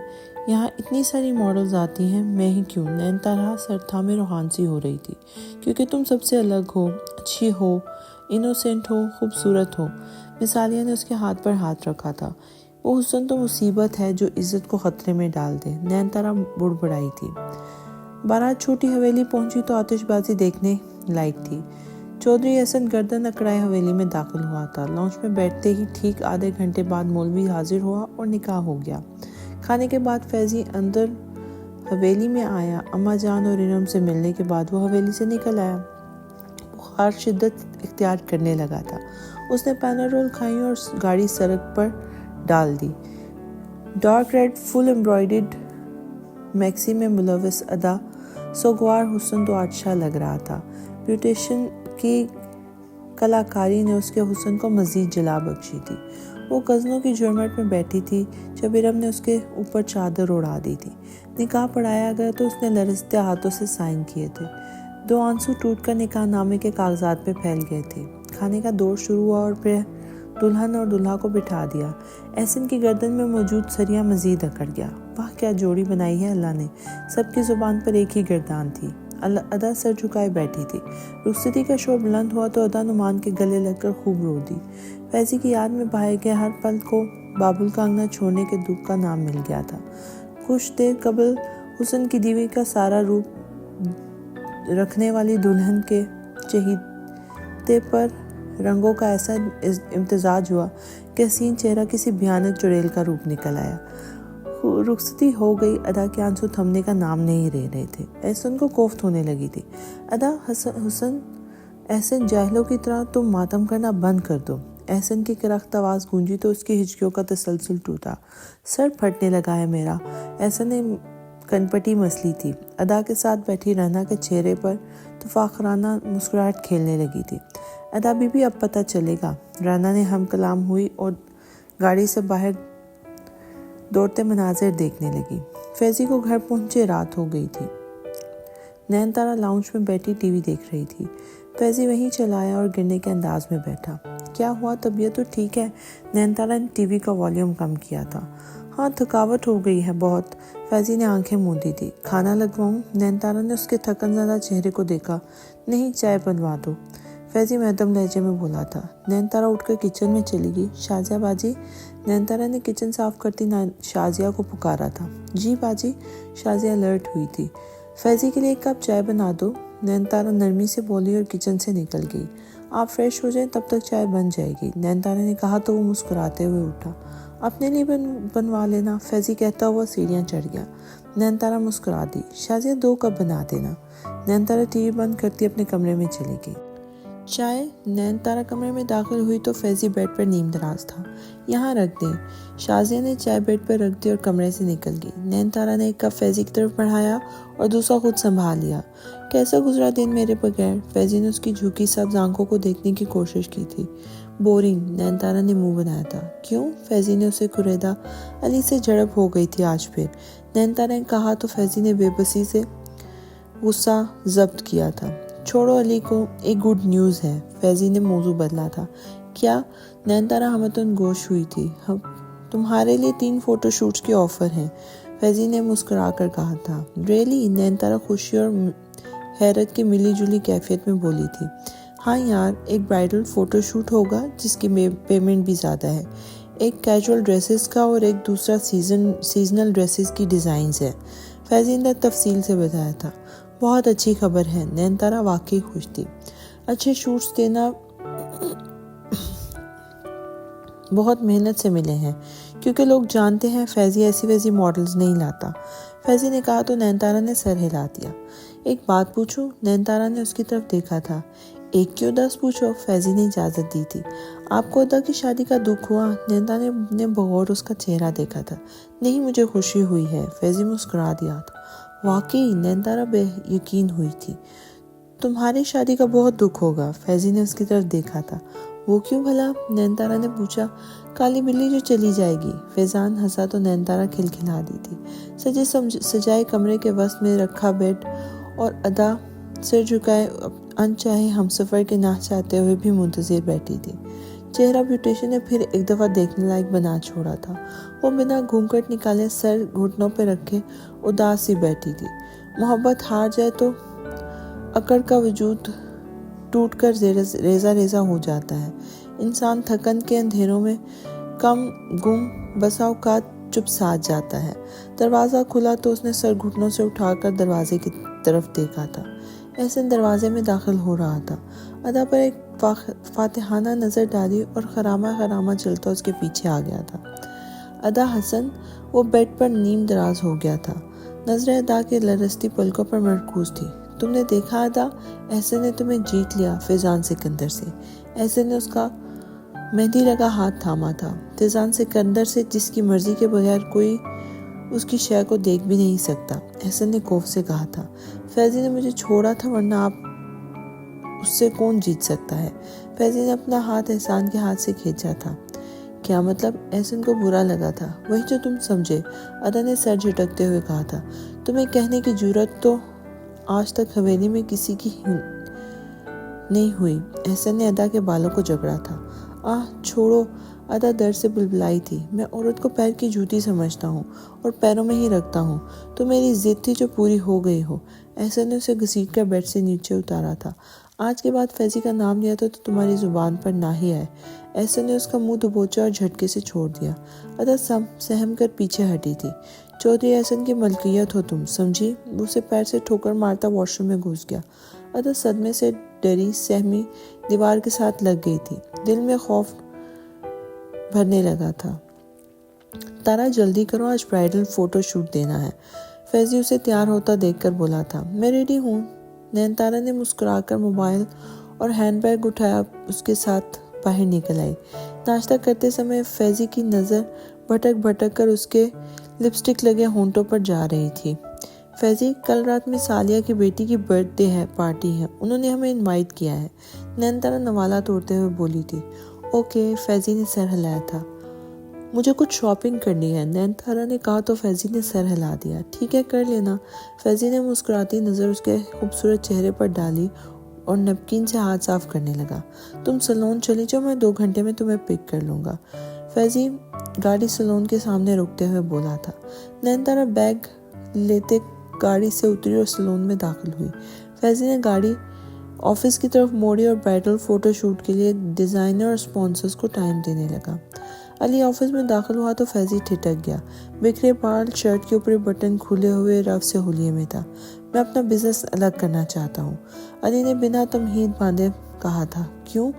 یہاں اتنی ساری ماڈلز آتی ہیں، میں ہی کیوں؟ نینتارا سر تھامے روحان سی ہو رہی تھی۔ کیونکہ تم سب سے الگ ہو، اچھی ہو، انوسینٹ ہو، خوبصورت ہو۔ مس عالیہ نے اس کے ہاتھ پر ہاتھ رکھا تھا۔ وہ حسن تو مصیبت ہے جو عزت کو خطرے میں ڈال دے، نینتارا بڑبڑائی تھی۔ بارات چھوٹی حویلی پہنچی تو آتش بازی دیکھنے لائق تھی۔ چودھری حسن گردن اکڑائے حویلی میں داخل ہوا تھا۔ لانچ میں بیٹھتے ہی ٹھیک آدھے گھنٹے بعد مولوی حاضر ہوا اور نکاح ہو گیا۔ کھانے کے بعد فیضی اندر حویلی میں آیا۔ اماں جان اور ارم سے ملنے کے بعد وہ حویلی سے نکل آیا۔ بخار شدت اختیار کرنے لگا تھا۔ اس نے پیناڈول کھائیں اور گاڑی سڑک پر ڈال دی۔ ڈارک ریڈ فل امبرائڈرڈ میکسی میں ملوث ادا سوگوار حسن تو اچھا لگ رہا تھا۔ بیوٹیشین کی کلاکاری نے اس کے حسن کو مزید جلا بخشی تھی۔ وہ غزلوں کی جھرمٹ میں بیٹھی تھی جب ارم نے اس کے اوپر چادر اڑا دی تھی۔ نکاح پڑھایا گیا تو اس نے لرزتے ہاتھوں سے سائن کیے تھے۔ 2 آنسو ٹوٹ کر نکاح نامے کے کاغذات پہ پھیل گئے تھے۔ کھانے کا دور شروع ہوا اور پھر دلہن اور دلہا کو بٹھا دیا۔ احسن کی گردن میں موجود سریا مزید اکڑ گیا۔ واہ، کیا جوڑی بنائی ہے اللہ نے، سب کی زبان پر ایک ہی گردان تھی۔ ادا سر جھکائے بیٹھی تھی۔ رخصتی کا شور بلند ہوا تو ادا نعمان کے گلے لگ کر خوب رو دی۔ فیضی کی یاد میں بہائے گئے ہر پل کو بابل کا انگنا چھوڑنے کے دکھ کا نام مل گیا تھا۔ کچھ دیر قبل حسن کی دیوی کا سارا روپ رکھنے والی دلہن کے چہرے پر رنگوں کا ایسا امتزاج ہوا کہ حسین چہرہ کسی بھیانک چڑیل کا روپ نکل آیا۔ رخصتی ہو گئی، ادا کے آنسو تھمنے کا نام نہیں لے رہے تھے۔ احسن کو کوفت ہونے لگی تھی۔ ادا، احسن جاہلوں کی طرح تم ماتم کرنا بند کر دو۔ احسن کی کرخت آواز گونجی تو اس کی ہچکیوں کا تسلسل ٹوٹا۔ سر پھٹنے لگا ہے میرا۔ احسن نے کنپٹی مسلی تھی۔ ادا کے ساتھ بیٹھی رہنا کے چہرے پر تفاخرانہ مسکراہٹ کھیلنے لگی تھی۔ ادا بی بی اب پتہ چلے گا۔ رانا نے ہم کلام ہوئی اور گاڑی سے باہر دوڑتے مناظر دیکھنے لگی۔ فیضی کو گھر پہنچے رات ہو گئی تھی۔ نین تارا لاؤنج میں بیٹھی ٹی وی دیکھ رہی تھی۔ فیضی وہیں چلا آیا اور گرنے کے انداز میں بیٹھا۔ کیا ہوا، طبیعت تو ٹھیک ہے؟ نین تارا نے ٹی وی کا والیوم کم کیا تھا۔ ہاں، تھکاوٹ ہو گئی ہے بہت۔ فیضی نے آنکھیں موندی تھی۔ کھانا لگواؤں؟ نین تارا نے اس کے تھکن زدہ چہرے کو دیکھا۔ نہیں، چائے بنوا دو، فیضی مہدم لہجے میں بولا تھا۔ نین تارا اٹھ کر کچن میں چلی گئی۔ شازیہ باجی؟ نین تارا نے کچن صاف کرتی شازیہ کو پکارا تھا۔ جی باجی؟ شازیہ الرٹ ہوئی تھی۔ فیضی کے لیے ایک کپ چائے بنا دو، نین تارا نرمی سے بولی اور کچن سے نکل گئی۔ آپ فریش ہو جائیں، تب تک چائے بن جائے گی، نین تارا نے کہا تو وہ مسکراتے ہوئے اٹھا۔ اپنے لیے بنوا لینا، فیضی کہتا ہوا سیڑھیاں چڑھ گیا۔ نین تارا مسکرا دی۔ شازیہ 2 کپ بنا دینا۔ نین تارا ٹی وی بند کرتی اپنے کمرے میں چلی گئی۔ چائے؟ نین تارا کمرے میں داخل ہوئی تو فیضی بیڈ پر نیم دراز تھا۔ یہاں رکھ دیں۔ شازیہ نے چائے بیڈ پر رکھ دی اور کمرے سے نکل گئی۔ نین تارا نے ایک کپ فیضی کی طرف بڑھایا اور دوسرا خود سنبھال لیا۔ کیسا گزرا دن میرے بغیر؟ فیضی نے اس کی جھکی سبز آنکھوں کو دیکھنے کی کوشش کی تھی۔ بورنگ، نین تارا نے منہ بنایا تھا۔ کیوں؟ فیضی نے اسے کریدا۔ علی سے جھڑپ ہو گئی تھی آج پھر، نین تارا نے کہا تو فیضی نے بے بسی سے غصہ ضبط کیا تھا۔ چھوڑو علی کو، ایک گڈ نیوز ہے، فیضی نے موضوع بدلا تھا۔ کیا؟ نین تارا ہمتن گوش ہوئی تھی۔ تمہارے لیے 3 فوٹو شوٹس کے آفر ہیں، فیضی نے مسکرا کر کہا تھا۔ ریئلی؟ نین تارا خوشی اور حیرت کی ملی جلی کیفیت میں بولی تھی۔ ہاں یار، ایک برائڈل فوٹو شوٹ ہوگا جس کی پیمنٹ بھی زیادہ ہے، ایک کیجول ڈریسز کا اور ایک دوسرا سیزنل ڈریسز کی ڈیزائنز ہے، فیضی نے تفصیل سے بتایا تھا۔ بہت اچھی خبر ہے، نین تارا واقعی خوش تھی۔ اچھے شوٹس دینا بہت محنت سے ملے ہیں، کیونکہ لوگ جانتے ہیں فیضی ایسی ویسی ماڈلز نہیں لاتا، فیضی نے کہا تو نین تارا نے سر ہلا دیا۔ ایک بات پوچھوں؟ نین تارا نے اس کی طرف دیکھا تھا۔ 1 کیوں 10 پوچھو، فیضی نے اجازت دی تھی۔ آپ کو ادا کی شادی کا دکھ ہوا؟ نین تارا نے بغور اس کا چہرہ دیکھا تھا۔ نہیں، مجھے خوشی ہوئی ہے، فیضی مسکرا دیا تھا۔ واقعی؟ نین تارا بے یقین ہوئی تھی۔ تمہاری شادی کا بہت دکھ ہوگا، فیضی نے اس کی طرف دیکھا تھا۔ وہ کیوں بھلا؟ نین تارا نے پوچھا۔ کالی بلی جو چلی جائے گی، فیضان ہنسا تو نین تارا کھلکھلا دی تھی۔ سجے سجائے کمرے کے وسط میں رکھا بیڈ اور ادا سر جھکائے انچاہے ہمسفر کے نہ چاہتے ہوئے بھی منتظر بیٹھی تھی۔ چہرہ بیوٹیشن نے پھر ایک دفعہ دیکھنے لائق بنا چھوڑا تھا۔ وہ بنا گھونگھٹ نکالے سر گھٹنوں پہ رکھے اداس سی بیٹھی تھی۔ محبت ہار جائے تو اکڑ کا وجود ٹوٹ کر ریزہ ریزہ ہو جاتا ہے۔ انسان تھکن کے اندھیروں میں کم گم بسا اوقات چپ ساتھ جاتا ہے۔ دروازہ کھلا تو اس نے سر گھٹنوں سے اٹھا کر دروازے کی طرف دیکھا تھا۔ احسن دروازے میں داخل ہو رہا تھا۔ ادا پر ایک فاتحانہ نظر ڈالی اور خرامہ خرامہ چلتا اس کے پیچھے آ گیا تھا۔ ادا حسن؟ وہ بیڈ پر نیم دراز ہو گیا تھا۔ نظر ادا کے لرزتی پلکوں پر مرکوز تھی۔ تم نے دیکھا ادا، احسن نے تمہیں جیت لیا فیضان سکندر سے۔ احسن نے اس کا مہندی لگا ہاتھ تھاما تھا۔ فیضان سکندر سے جس کی مرضی کے بغیر کوئی اس کی شے کو دیکھ بھی نہیں سکتا، احسن نے خوف سے کہا تھا۔ فیضی نے مجھے چھوڑا تھا، ورنہ آپ اس سے کون جیت سکتا ہے؟ فیضی نے اپنا ہاتھ احسان کے ہاتھ سے کھینچا تھا۔ کیا مطلب؟ احسن کو برا لگا تھا۔ وہی جو تم سمجھے، ادا نے سر جھٹکتے ہوئے کہا تھا۔ تمہیں کہنے کی جرات تو آج تک حویلی میں کسی کی نہیں ہوئی۔ احسن نے ادا کے بالوں کو جکڑا تھا۔ چھوڑو، ادا درد سے بلبلائی تھی۔ میں عورت کو پیر کی جوتی سمجھتا ہوں اور پیروں میں ہی رکھتا ہوں۔ تو میری ضد تھی جو پوری ہو گئی ہو۔ احسن نے اسے گھسیٹ کر بیڈ سے نیچے اتارا تھا۔ آج کے بعد فیضی کا نام لیا تو تمہاری زبان پر نہ ہی آئے۔ احسن نے اس کا منہ دبوچا اور جھٹکے سے چھوڑ دیا۔ ادا سہم کر پیچھے ہٹی تھی۔ چودھری احسن کی ملکیت ہو تم، سمجھی؟ وہ اسے پیر سے ٹھوکر مارتا واش روم میں گھس گیا۔ ادا صدمے سے ڈری سہمی دیوار کے ساتھ لگ گئی تھی۔ دل میں خوف بھرنے لگا تھا۔ تارا جلدی کرو، آج برائڈل فوٹو شوٹ دینا ہے، فیضی اسے تیار ہوتا دیکھ کر بولا تھا۔ میں ریڈی ہوں۔ نین تارا نے مسکرا کر موبائل اور ہینڈ بیگ اٹھایا، اس کے ساتھ باہر نکل آئی۔ ناشتہ کرتے سمے فیضی کی نظر بھٹک بھٹک کر اس کے لپسٹک لگے ہونٹوں پر جا رہی تھی۔ فیضی، کل رات میں سالیہ کی بیٹی کی برتھ ڈے ہے، پارٹی ہے، انہوں نے ہمیں انوائٹ کیا ہے، نین تارا نوالا توڑتے ہوئے بولی تھی۔ اوکے، فیضی نے سر ہلایا تھا۔ مجھے کچھ شاپنگ کرنی ہے، نین تارا نے کہا تو فیضی نے سر ہلا دیا۔ ٹھیک ہے، کر لینا۔ فیضی نے مسکراتی نظر اس کے خوبصورت چہرے پر ڈالی اور نیپکن سے ہاتھ صاف کرنے لگا۔ تم سلون چلی جاؤ، میں 2 گھنٹے میں تمہیں پک کر لوں گا، فیضی گاڑی سلون کے سامنے رکتے ہوئے بولا تھا۔ نین تارا بیگ لیتے گاڑی سے اتری اور سلون میں داخل ہوئی۔ فیضی نے گاڑی آفس کی طرف موڑی اور برائڈل فوٹو شوٹ کے لیے ڈیزائنر اور اسپانسرز کو ٹائم دینے لگا۔ علی آفس میں داخل ہوا تو فیضی ٹھٹک گیا۔ بکھرے بال، شرٹ کے اوپری بٹن کھلے ہوئے رف سے ہولیے میں تھا۔ میں اپنا بزنس الگ کرنا چاہتا ہوں، علی نے بنا تمہید باندھے کہا تھا۔ کیوں؟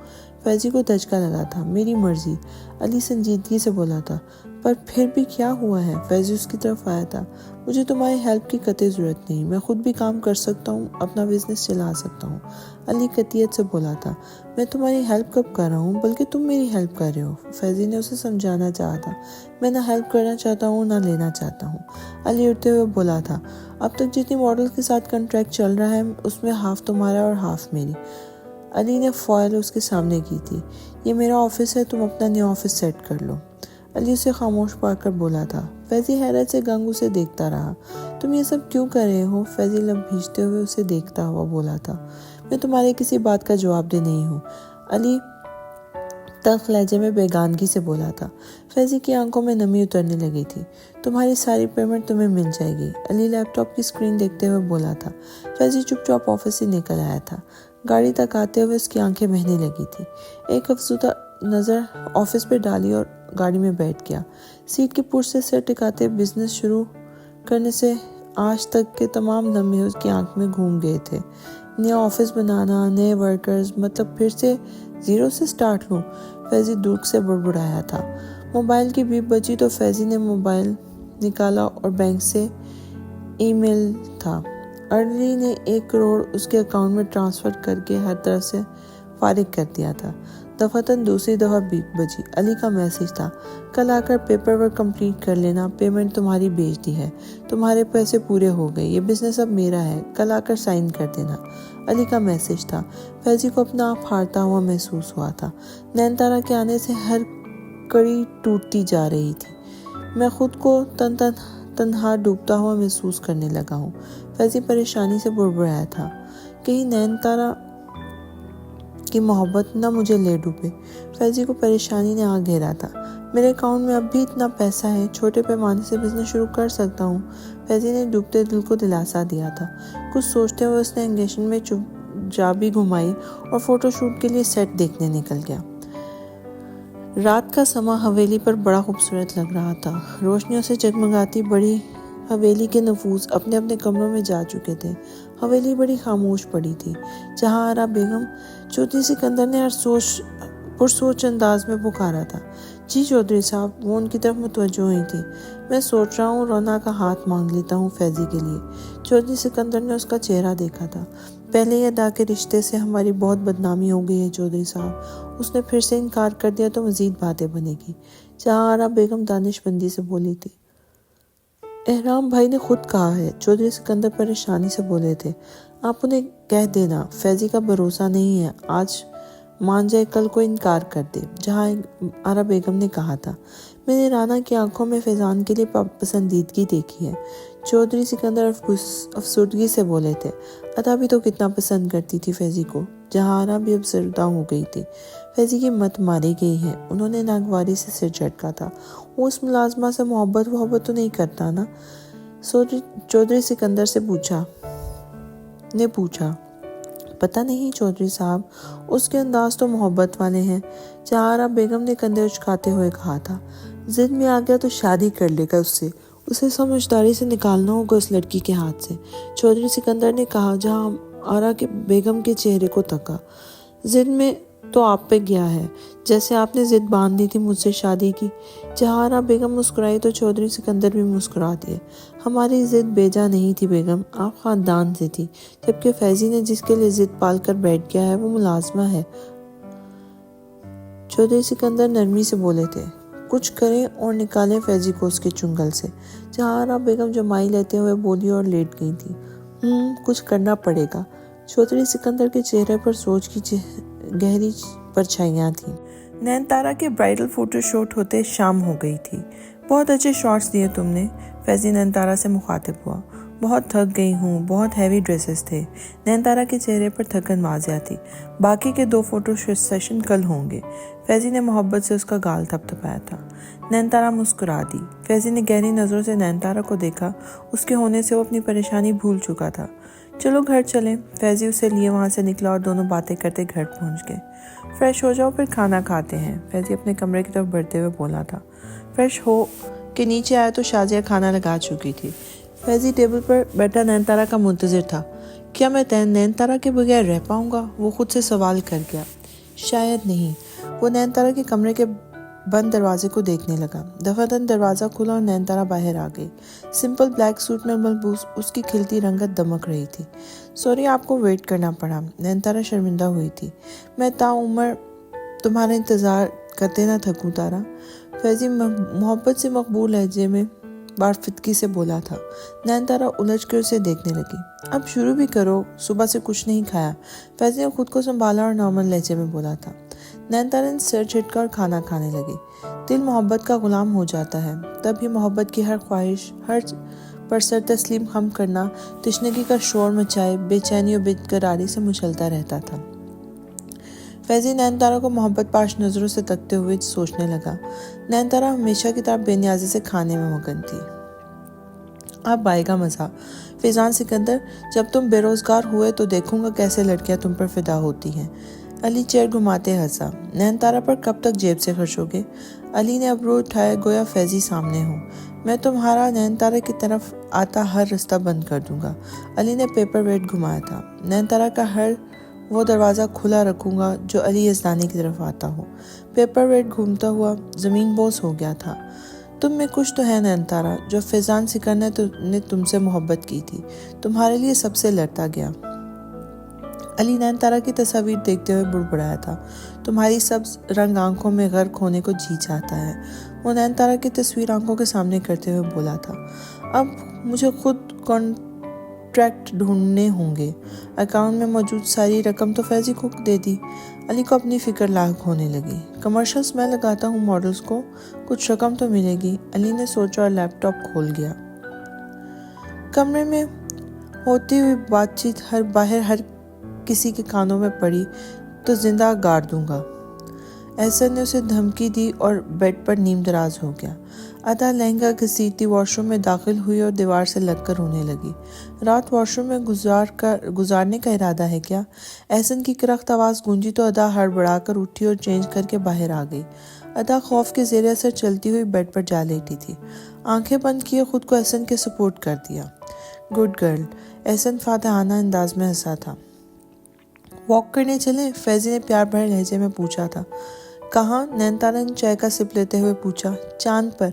فیضی کو دھچکا لگا تھا۔ میری مرضی، علی سنجیدگی سے بولا تھا۔ پر پھر بھی کیا ہوا ہے؟ فیضی اس کی طرف آیا تھا۔ مجھے تمہاری ہیلپ کی قطعی ضرورت نہیں، میں خود بھی کام کر سکتا ہوں، اپنا بزنس چلا سکتا ہوں، علی قطعیت سے بولا تھا۔ میں تمہاری ہیلپ کب کر رہا ہوں، بلکہ تم میری ہیلپ کر رہے ہو، فیضی نے اسے سمجھانا چاہا تھا۔ میں نہ ہیلپ کرنا چاہتا ہوں نہ لینا چاہتا ہوں، علی اٹھتے ہوئے بولا تھا۔ اب تک جتنی ماڈل کے ساتھ کنٹریکٹ چل رہا ہے اس میں ہاف تمہارا اور ہاف میری، علی نے فائل اس کے سامنے کی تھی۔ یہ میرا آفس ہے، تم اپنا نیا آفس سیٹ کر لو، علی اسے خاموش پا کر بولا تھا۔ فیضی حیرت سے گنگ اسے دیکھتا رہا۔ تم یہ سب کیوں کر رہے ہو؟ فیضی لب بھیجتے ہوئے اسے دیکھتا ہوا بولا تھا۔ میں تمہارے کسی بات کا جواب دہ نہیں ہوں، علی تلخ لہجے میں بیگانگی سے بولا تھا۔ فیضی کی آنکھوں میں نمی اترنے لگی تھی۔ تمہاری ساری پیمنٹ تمہیں مل جائے گی، علی لیپ ٹاپ کی اسکرین دیکھتے ہوئے بولا تھا۔ فیضی چپ چاپ آفس سے نکل آیا تھا۔ گاڑی تک آتے ہوئے اس کی آنکھیں بہنے لگی تھی۔ ایک افسردہ نظر آفس پہ ڈالی اور گاڑی میں بیٹھ گیا۔ سیٹ کے پرس سے سر ٹکاتے بزنس شروع کرنے سے آج تک کے تمام لمحے اس کی آنکھ میں گھوم گئے تھے۔ نیا آفس بنانا، نئے ورکرز، مطلب پھر سے زیرو سے سٹارٹ لوں، فیضی دکھ سے بڑبڑایا تھا۔ موبائل کی بیپ بجی تو فیضی نے موبائل نکالا اور بینک سے ای میل تھا۔ علی نے 1 کروڑ اس کے اکاؤنٹ میں ٹرانسفر کر کے ہر طرف سے فارغ کر دیا تھا۔ دفعتاً دوسری دفعہ بیپ بجی۔ علی کا میسج تھا، کل آ کر پیپر ورک کمپلیٹ کر لینا، پیمنٹ تمہاری بھیج دی ہے، تمہارے پیسے پورے ہو گئے، یہ بزنس اب میرا ہے، کل آ کر سائن کر دینا، علی کا میسج تھا۔ فیضی کو اپنا آپ ہارتا ہوا محسوس ہوا تھا۔ نین تارا کے آنے سے ہر کڑی ٹوٹتی جا رہی تھی۔ میں خود کو تنہا ڈوبتا ہوا محسوس کرنے لگا ہوں، فیضی پریشانی سے بڑبڑایا تھا۔ کہیں نین تارا کی محبت نہ مجھے لے ڈوبے، فیضی کو پریشانی نے آ گھیرا تھا۔ میرے اکاؤنٹ میں اب بھی اتنا پیسہ ہے، چھوٹے پیمانے سے بزنس شروع کر سکتا ہوں، فیضی نے ڈوبتے دل کو دلاسا دیا تھا۔ کچھ سوچتے ہوئے اس نے انگیجمنٹ میں چابی گھمائی اور فوٹو شوٹ کے لیے سیٹ دیکھنے نکل گیا۔ رات کا سما حویلی پر بڑا خوبصورت لگ رہا تھا۔ روشنیوں سے جگمگاتی بڑی حویلی کے نفوذ اپنے اپنے کمروں میں جا چکے تھے۔ حویلی بڑی خاموش پڑی تھی۔ جہاں آرا بیگم، چودھری سکندر نے پرسوچ انداز میں پکارا تھا۔ جی چودھری صاحب، وہ ان کی طرف متوجہ ہوئی تھی۔ میں سوچ رہا ہوں رونا کا ہاتھ مانگ لیتا ہوں فیضی کے لیے۔ چودھری سکندر نے اس کا چہرہ دیکھا تھا۔ پہلے ہی ادا کے رشتے سے ہماری بہت بدنامی ہو گئی ہے چودھری صاحب، اس نے پھر سے انکار کر دیا تو مزید باتیں بنے گی، جہاں آرا بیگم دانش مندی سے بولی تھی۔ احرام بھائی نے خود کہا ہے، چودھری سکندر پریشانی سے بولے تھے۔ آپ انہیں کہہ دینا فیضی کا بھروسہ نہیں ہے، آج مان جائے کل کو انکار کر دے، جہاں آرا بیگم نے کہا تھا۔ میں نے رانا کی آنکھوں میں فیضان کے لیے پسندیدگی دیکھی ہے، چودھری سکندر افسردگی سے بولے تھے۔ ادا بھی تو کتنا پسند کرتی تھی فیضی کو، جہاں آرا بھی اب زردہ ہو گئی تھی۔ فیضی کی مت ماری گئی ہے، انہوں نے ناگواری سے سر جھٹکا تھا۔ وہ اس ملازمہ سے محبت تو نہیں کرتا نا؟ چودھری سکندر نے پوچھا۔ پتہ نہیں چودھری صاحب، اس کے انداز تو محبت والے ہیں۔ جہارا بیگم نے کندھے اچکاتے ہوئے کہا تھا۔ ضد میں آ گیا تو شادی کر لے گا اس سے، اسے سمجھداری سے نکالنا ہوگا اس لڑکی کے ہاتھ سے، چودھری سکندر نے کہا جہارا کے بیگم کے چہرے کو تکا۔ ضد میں تو آپ پہ گیا ہے، جیسے آپ نے ضد باندھ لی تھی مجھ سے شادی کی۔ جہارا بیگم مسکرائی تو چودھری سکندر بھی مسکرا دیے۔ ہماری ضد بیجا نہیں تھی بیگم، آپ خاندان سے تھی، جبکہ فیضی نے جس کے لیے ضد پال کر بیٹھ گیا ہے وہ ملازمہ ہے۔ چودھری سکندر نرمی سے بولے تھے، کچھ کریں اور نکالیں فیضی کو اس کے چنگل سے۔ جہارا بیگم جمائی لیتے ہوئے بولی اور لیٹ گئی تھی۔ کچھ کرنا پڑے گا۔ چودھری سکندر کے چہرے پر سوچ کی گہری پرچھائیاں تھیں۔ نین تارا کے برائڈل فوٹو شوٹ ہوتے شام ہو گئی تھی۔ بہت اچھے شاٹس دیے تم نے، فیضی نین تارا سے مخاطب ہوا۔ بہت تھک گئی ہوں، بہت ہیوی ڈریسز تھے۔ نین تارا کے چہرے پر تھکن واضح تھی۔ باقی کے 2 فوٹو سیشن کل ہوں گے۔ فیضی نے محبت سے اس کا گال تھپتھپایا تھا۔ نین تارا مسکرا دی۔ فیضی نے گہری نظروں سے نین تارا کو دیکھا، اس کے ہونے سے وہ اپنی پریشانی بھول چکا تھا۔ چلو گھر چلیں۔ فیضی اسے لیے وہاں سے نکلا اور دونوں باتیں کرتے گھر پہنچ گئے۔ فریش ہو جاؤ پھر کھانا کھاتے ہیں، فیضی اپنے کمرے کی طرف بڑھتے ہوئے بولا تھا۔ فریش ہو کے نیچے آیا تو شازیہ کھانا لگا چکی تھی۔ فیضی ٹیبل پر بیٹھا نین تارا کا منتظر تھا۔ کیا میں نین تارا کے بغیر رہ پاؤں گا؟ وہ خود سے سوال کر گیا۔ شاید نہیں۔ وہ نین تارا کے کمرے کے بند دروازے کو دیکھنے لگا۔ دفعتاً دروازہ کھلا اور نین تارا باہر آ گئی۔ سمپل بلیک سوٹ میں ملبوس اس کی کھلتی رنگت دمک رہی تھی۔ سوری آپ کو ویٹ کرنا پڑا، نین تارا شرمندہ ہوئی تھی۔ میں تا عمر تمہارا انتظار کرتے نہ تھکوں تارا، فیضی محبت سے مقبول لہجے میں بارفتگی سے بولا تھا۔ نین تارا الجھ کر اسے دیکھنے لگی۔ اب شروع بھی کرو، صبح سے کچھ نہیں کھایا، فیضی نے خود کو سنبھالا اور نارمل لہجے میں بولا تھا۔ نین تارا نے سر جھٹکا اور کھانا کھانے لگی۔ دل محبت کا غلام ہو جاتا ہے، تب ہی محبت کی ہر خواہش، ہر پر سر تسلیم خم کرنا تشنگی کا شور مچائے بے چینی و بے قراری سے مچلتا رہتا تھا۔ فیضی نین تارا کو محبت پاش نظروں سے تکتے ہوئے سوچنے لگا۔ نین تارا ہمیشہ کی طرح بے نیازی سے کھانے میں مگن تھی۔ اب آئے گا مزہ۔ فیضان سکندر، جب تم بے روزگار ہوئے تو دیکھوں گا کیسے لڑکیاں تم پر فدا ہوتی ہیں۔ علی چیئر گھماتے ہنسا۔ نین تارا پر کب تک جیب سے خرچ ہوگے؟ علی نے ابرو اٹھائے گویا فیضی سامنے ہو۔ میں تمہارا نین تارا کی طرف آتا ہر رستہ بند کر دوں گا۔ علی نے پیپر ویٹ گھمایا تھا۔ نین تارا کا ہر وہ دروازہ کھلا رکھوں گا جو علی یزدانی کی طرف آتا ہو۔ پیپر ویٹ گھومتا ہوا زمین بوس ہو گیا تھا۔ تم میں کچھ تو ہے نین تارا، جو فیضان سکندر نے تم سے محبت کی تھی، تمہارے لیے سب سے لڑتا گیا۔ علی نین تارا کی تصاویر دیکھتے ہوئے بڑبڑایا تھا۔ تمہاری سبز رنگ آنکھوں میں غرق ہونے کو جی چاہتا ہے۔ وہ نین تارا کی تصویر آنکھوں کے سامنے کرتے ہوئے بولا تھا۔ اب مجھے خود کانٹریکٹ ڈھونڈنے ہوں گے۔ اکاؤنٹ میں موجود ساری رقم تو فیضی کو دے دی۔ علی کو اپنی فکر لاحق ہونے لگی۔ کمرشلز میں لگاتا ہوں ماڈلز کو، کچھ رقم تو ملے گی، علی نے سوچا اور لیپ ٹاپ کھول گیا۔ کمرے میں ہوتی ہوئی بات چیت باہر ہر کسی کے کانوں میں پڑی تو زندہ گاڑ دوں گا، احسن نے اسے دھمکی دی اور بیڈ پر نیم دراز ہو گیا۔ ادا لہنگا گھسیٹتی واش روم میں داخل ہوئی اور دیوار سے لگ کر رونے لگی۔ رات واش روم میں گزارنے کا ارادہ ہے کیا؟ احسن کی کرخت آواز گونجی تو ادا ہڑبڑا کر اٹھی اور چینج کر کے باہر آ گئی۔ ادا خوف کے زیر اثر چلتی ہوئی بیڈ پر جا لیٹی تھی۔ آنکھیں بند کیے خود کو احسن کے سپورٹ کر دیا۔ گڈ گرل، احسن فاتحانہ انداز میں ہنسا تھا۔ واک کرنے چلیں؟ فیضی نے پیار بھرے لہجے میں پوچھا تھا۔ کہاں؟ نین تارا نے چائے کا سپ لیتے ہوئے پوچھا۔ چاند پر،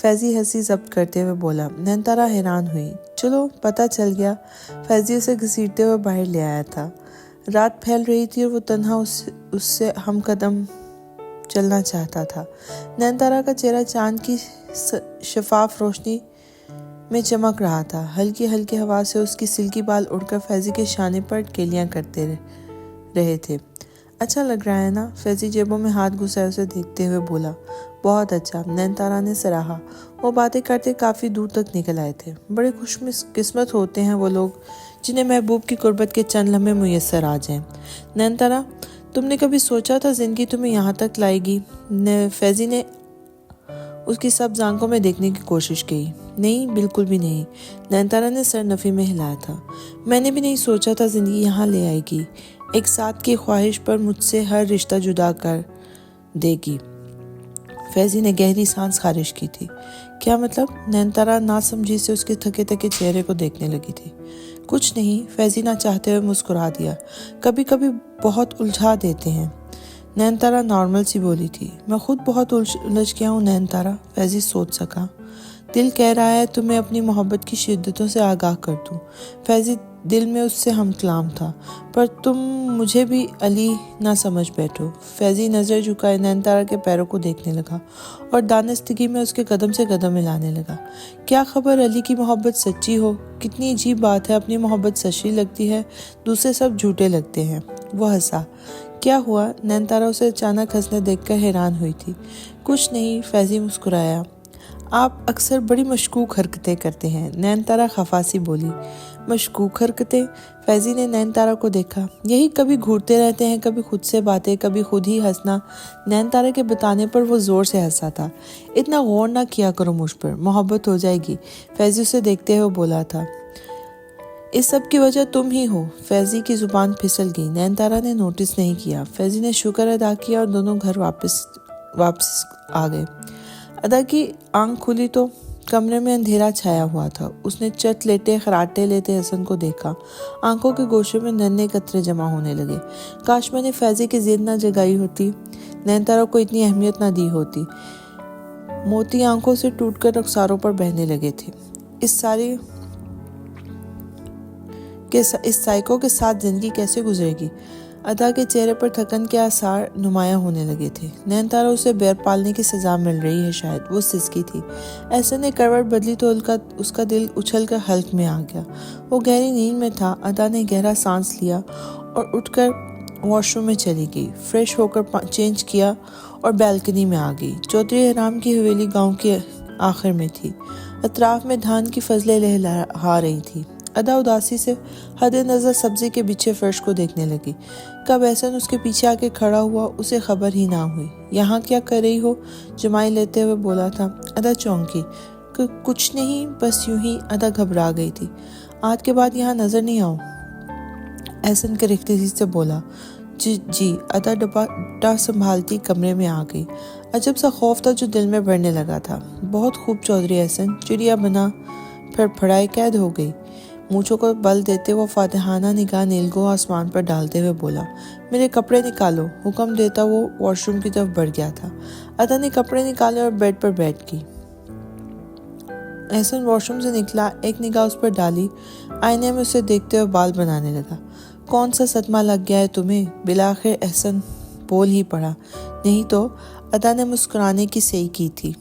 فیضی ہنسی ضبط کرتے ہوئے بولا۔ نین تارا حیران ہوئی۔ چلو پتہ چل گیا۔ فیضی اسے گھسیٹتے ہوئے باہر لے آیا تھا۔ رات پھیل رہی تھی اور وہ تنہا اس سے ہم قدم چلنا چاہتا تھا۔ نین تارا کا چہرہ چاند کی شفاف روشنی میں چمک رہا تھا۔ ہلکی ہلکی ہوا سے اس کی سلکی بال اڑ کر فیضی کے شانے پر کیلیاں کرتے رہے تھے۔ اچھا لگ رہا ہے نا؟ فیضی جیبوں میں ہاتھ گھسائے اسے دیکھتے ہوئے بولا۔ بہت اچھا، نین تارا نے سراہا۔ وہ باتیں کرتے کافی دور تک نکل آئے تھے۔ بڑے خوش قسمت ہوتے ہیں وہ لوگ جنہیں محبوب کی قربت کے چند لمحے میسر آ جائیں۔ نین تارا، تم نے کبھی سوچا تھا زندگی تمہیں یہاں تک لائے گی؟ فیضی نے اس کی سبز آنکھوں میں دیکھنے کی کوشش کی۔ نہیں، بالکل بھی نہیں، نینتارا نے سر نفی میں ہلایا تھا۔ میں نے بھی نہیں سوچا تھا زندگی یہاں لے آئے گی، ایک ساتھ کی خواہش پر مجھ سے ہر رشتہ جدا کر دے گی۔ فیضی نے گہری سانس خارج کی تھی۔ کیا مطلب؟ نینتارا ناسمجھی سے اس کے تھکے تھکے چہرے کو دیکھنے لگی تھی۔ کچھ نہیں، فیضی نہ چاہتے ہوئے مسکرا دیا۔ کبھی کبھی بہت الجھا دیتے ہیں۔ نینتارا نارمل سی بولی تھی۔ میں خود بہت الجھ گیا ہوں نینتارا، فیضی سوچ سکا۔ دل کہہ رہا ہے تمہیں اپنی محبت کی شدتوں سے آگاہ کر دوں۔ فیضی دل میں اس سے ہم کلام تھا، پر تم مجھے بھی علی نہ سمجھ بیٹھو۔ فیضی نظر جھکائے نینتارا کے پیروں کو دیکھنے لگا اور دانستگی میں اس کے قدم سے قدم ملانے لگا۔ کیا خبر علی کی محبت سچی ہو؟ کتنی عجیب بات ہے، اپنی محبت سچی لگتی ہے، دوسرے سب جھوٹے لگتے ہیں۔ وہ ہنسا۔ کیا ہوا؟ نینتارا اسے اچانک ہنسنے دیکھ کر حیران ہوئی تھی۔ کچھ نہیں، فیضی مسکرایا۔ آپ اکثر بڑی مشکوک حرکتیں کرتے ہیں، نینتارا خفا سی بولی۔ مشکوک حرکتیں؟ فیضی نے نینتارا کو دیکھا۔ یہی کبھی گھورتے رہتے ہیں، کبھی خود سے باتیں، کبھی خود ہی ہنسنا۔ نینتارا کے بتانے پر وہ زور سے ہنسا تھا۔ اتنا غور نہ کیا کرو مجھ پر، محبت ہو جائے گی، فیضی اسے دیکھتے ہوئے بولا تھا۔ اس سب کی وجہ تم ہی ہو۔ فیضی کی زبان پھسل گئی۔ نینتارا نے نوٹس نہیں کیا۔ فیضی نے شکر ادا کیا اور دونوں گھر واپس آ گئے۔ ادا کی آنکھ کھلی تو کمرے میں اندھیرا چھایا ہوا تھا۔ اس نے چت لیٹے خراٹے لیتے حسن کو دیکھا۔ آنکھوں کے گوشے میں ننھے قطرے جمع ہونے لگے۔ کاش میں نے فیضی کی ضد نہ جگائی ہوتی، نینتارا کو اتنی اہمیت نہ دی ہوتی۔ موتی آنکھوں سے ٹوٹ کر رخساروں پر بہنے لگے تھے۔ اس سائیکو کے ساتھ زندگی کیسے گزرے گی؟ ادا کے چہرے پر تھکن کے آثار نمایاں ہونے لگے تھے۔ نینتارا اسے بیر پالنے کی سزا مل رہی ہے شاید، وہ سسکی تھی۔ ایسا نے کروٹ بدلی تو اس کا دل اچھل کر حلق میں آ گیا۔ وہ گہری نیند میں تھا۔ ادا نے گہرا سانس لیا اور اٹھ کر واش روم میں چلی گئی، فریش ہو کر چینج کیا اور بیلکنی میں آ گئی۔ چودھری احرام کی حویلی گاؤں کے آخر میں تھی۔ اطراف میں دھان کی فضلیں لہلہا رہی تھی۔ ادا اداسی سے حد نظر سبزے کے بچھے فرش کو دیکھنے لگی۔ کب احسن اس کے پیچھے آ کے کھڑا ہوا، اسے خبر ہی نہ ہوئی۔ یہاں کیا کر رہی ہو؟ جمائی لیتے ہوئے بولا تھا۔ ادا چونکی۔ کچھ نہیں، بس یوں ہی۔ ادا گھبرا گئی تھی۔ آج کے بعد یہاں نظر نہیں آؤ، احسن کرختگی سے بولا۔ جی۔ ادا ڈپٹا سنبھالتی کمرے میں آ گئی۔ عجب سا خوف تھا جو دل میں بڑھنے لگا تھا۔ بہت خوب چودھری احسن، چڑیا بنا پھر پھڑائے قید ہو گئی۔ مونچھوں کو بل دیتے وہ فاتحانہ نگاہ نیلگوں آسمان پر ڈالتے ہوئے بولا۔ میرے کپڑے نکالو، حکم دیتا وہ واش روم کی طرف بڑھ گیا تھا۔ ادا نے کپڑے نکالے اور بیڈ پر بیٹھ گئی۔ احسن واش روم سے نکلا، ایک نگاہ اس پر ڈالی، آئینے میں اسے دیکھتے ہوئے بال بنانے لگا۔ کون سا صدمہ لگ گیا ہے تمہیں؟ بالآخر احسن بول ہی پڑا۔ نہیں تو، ادا نے مسکرانے کی صحیح کی تھی۔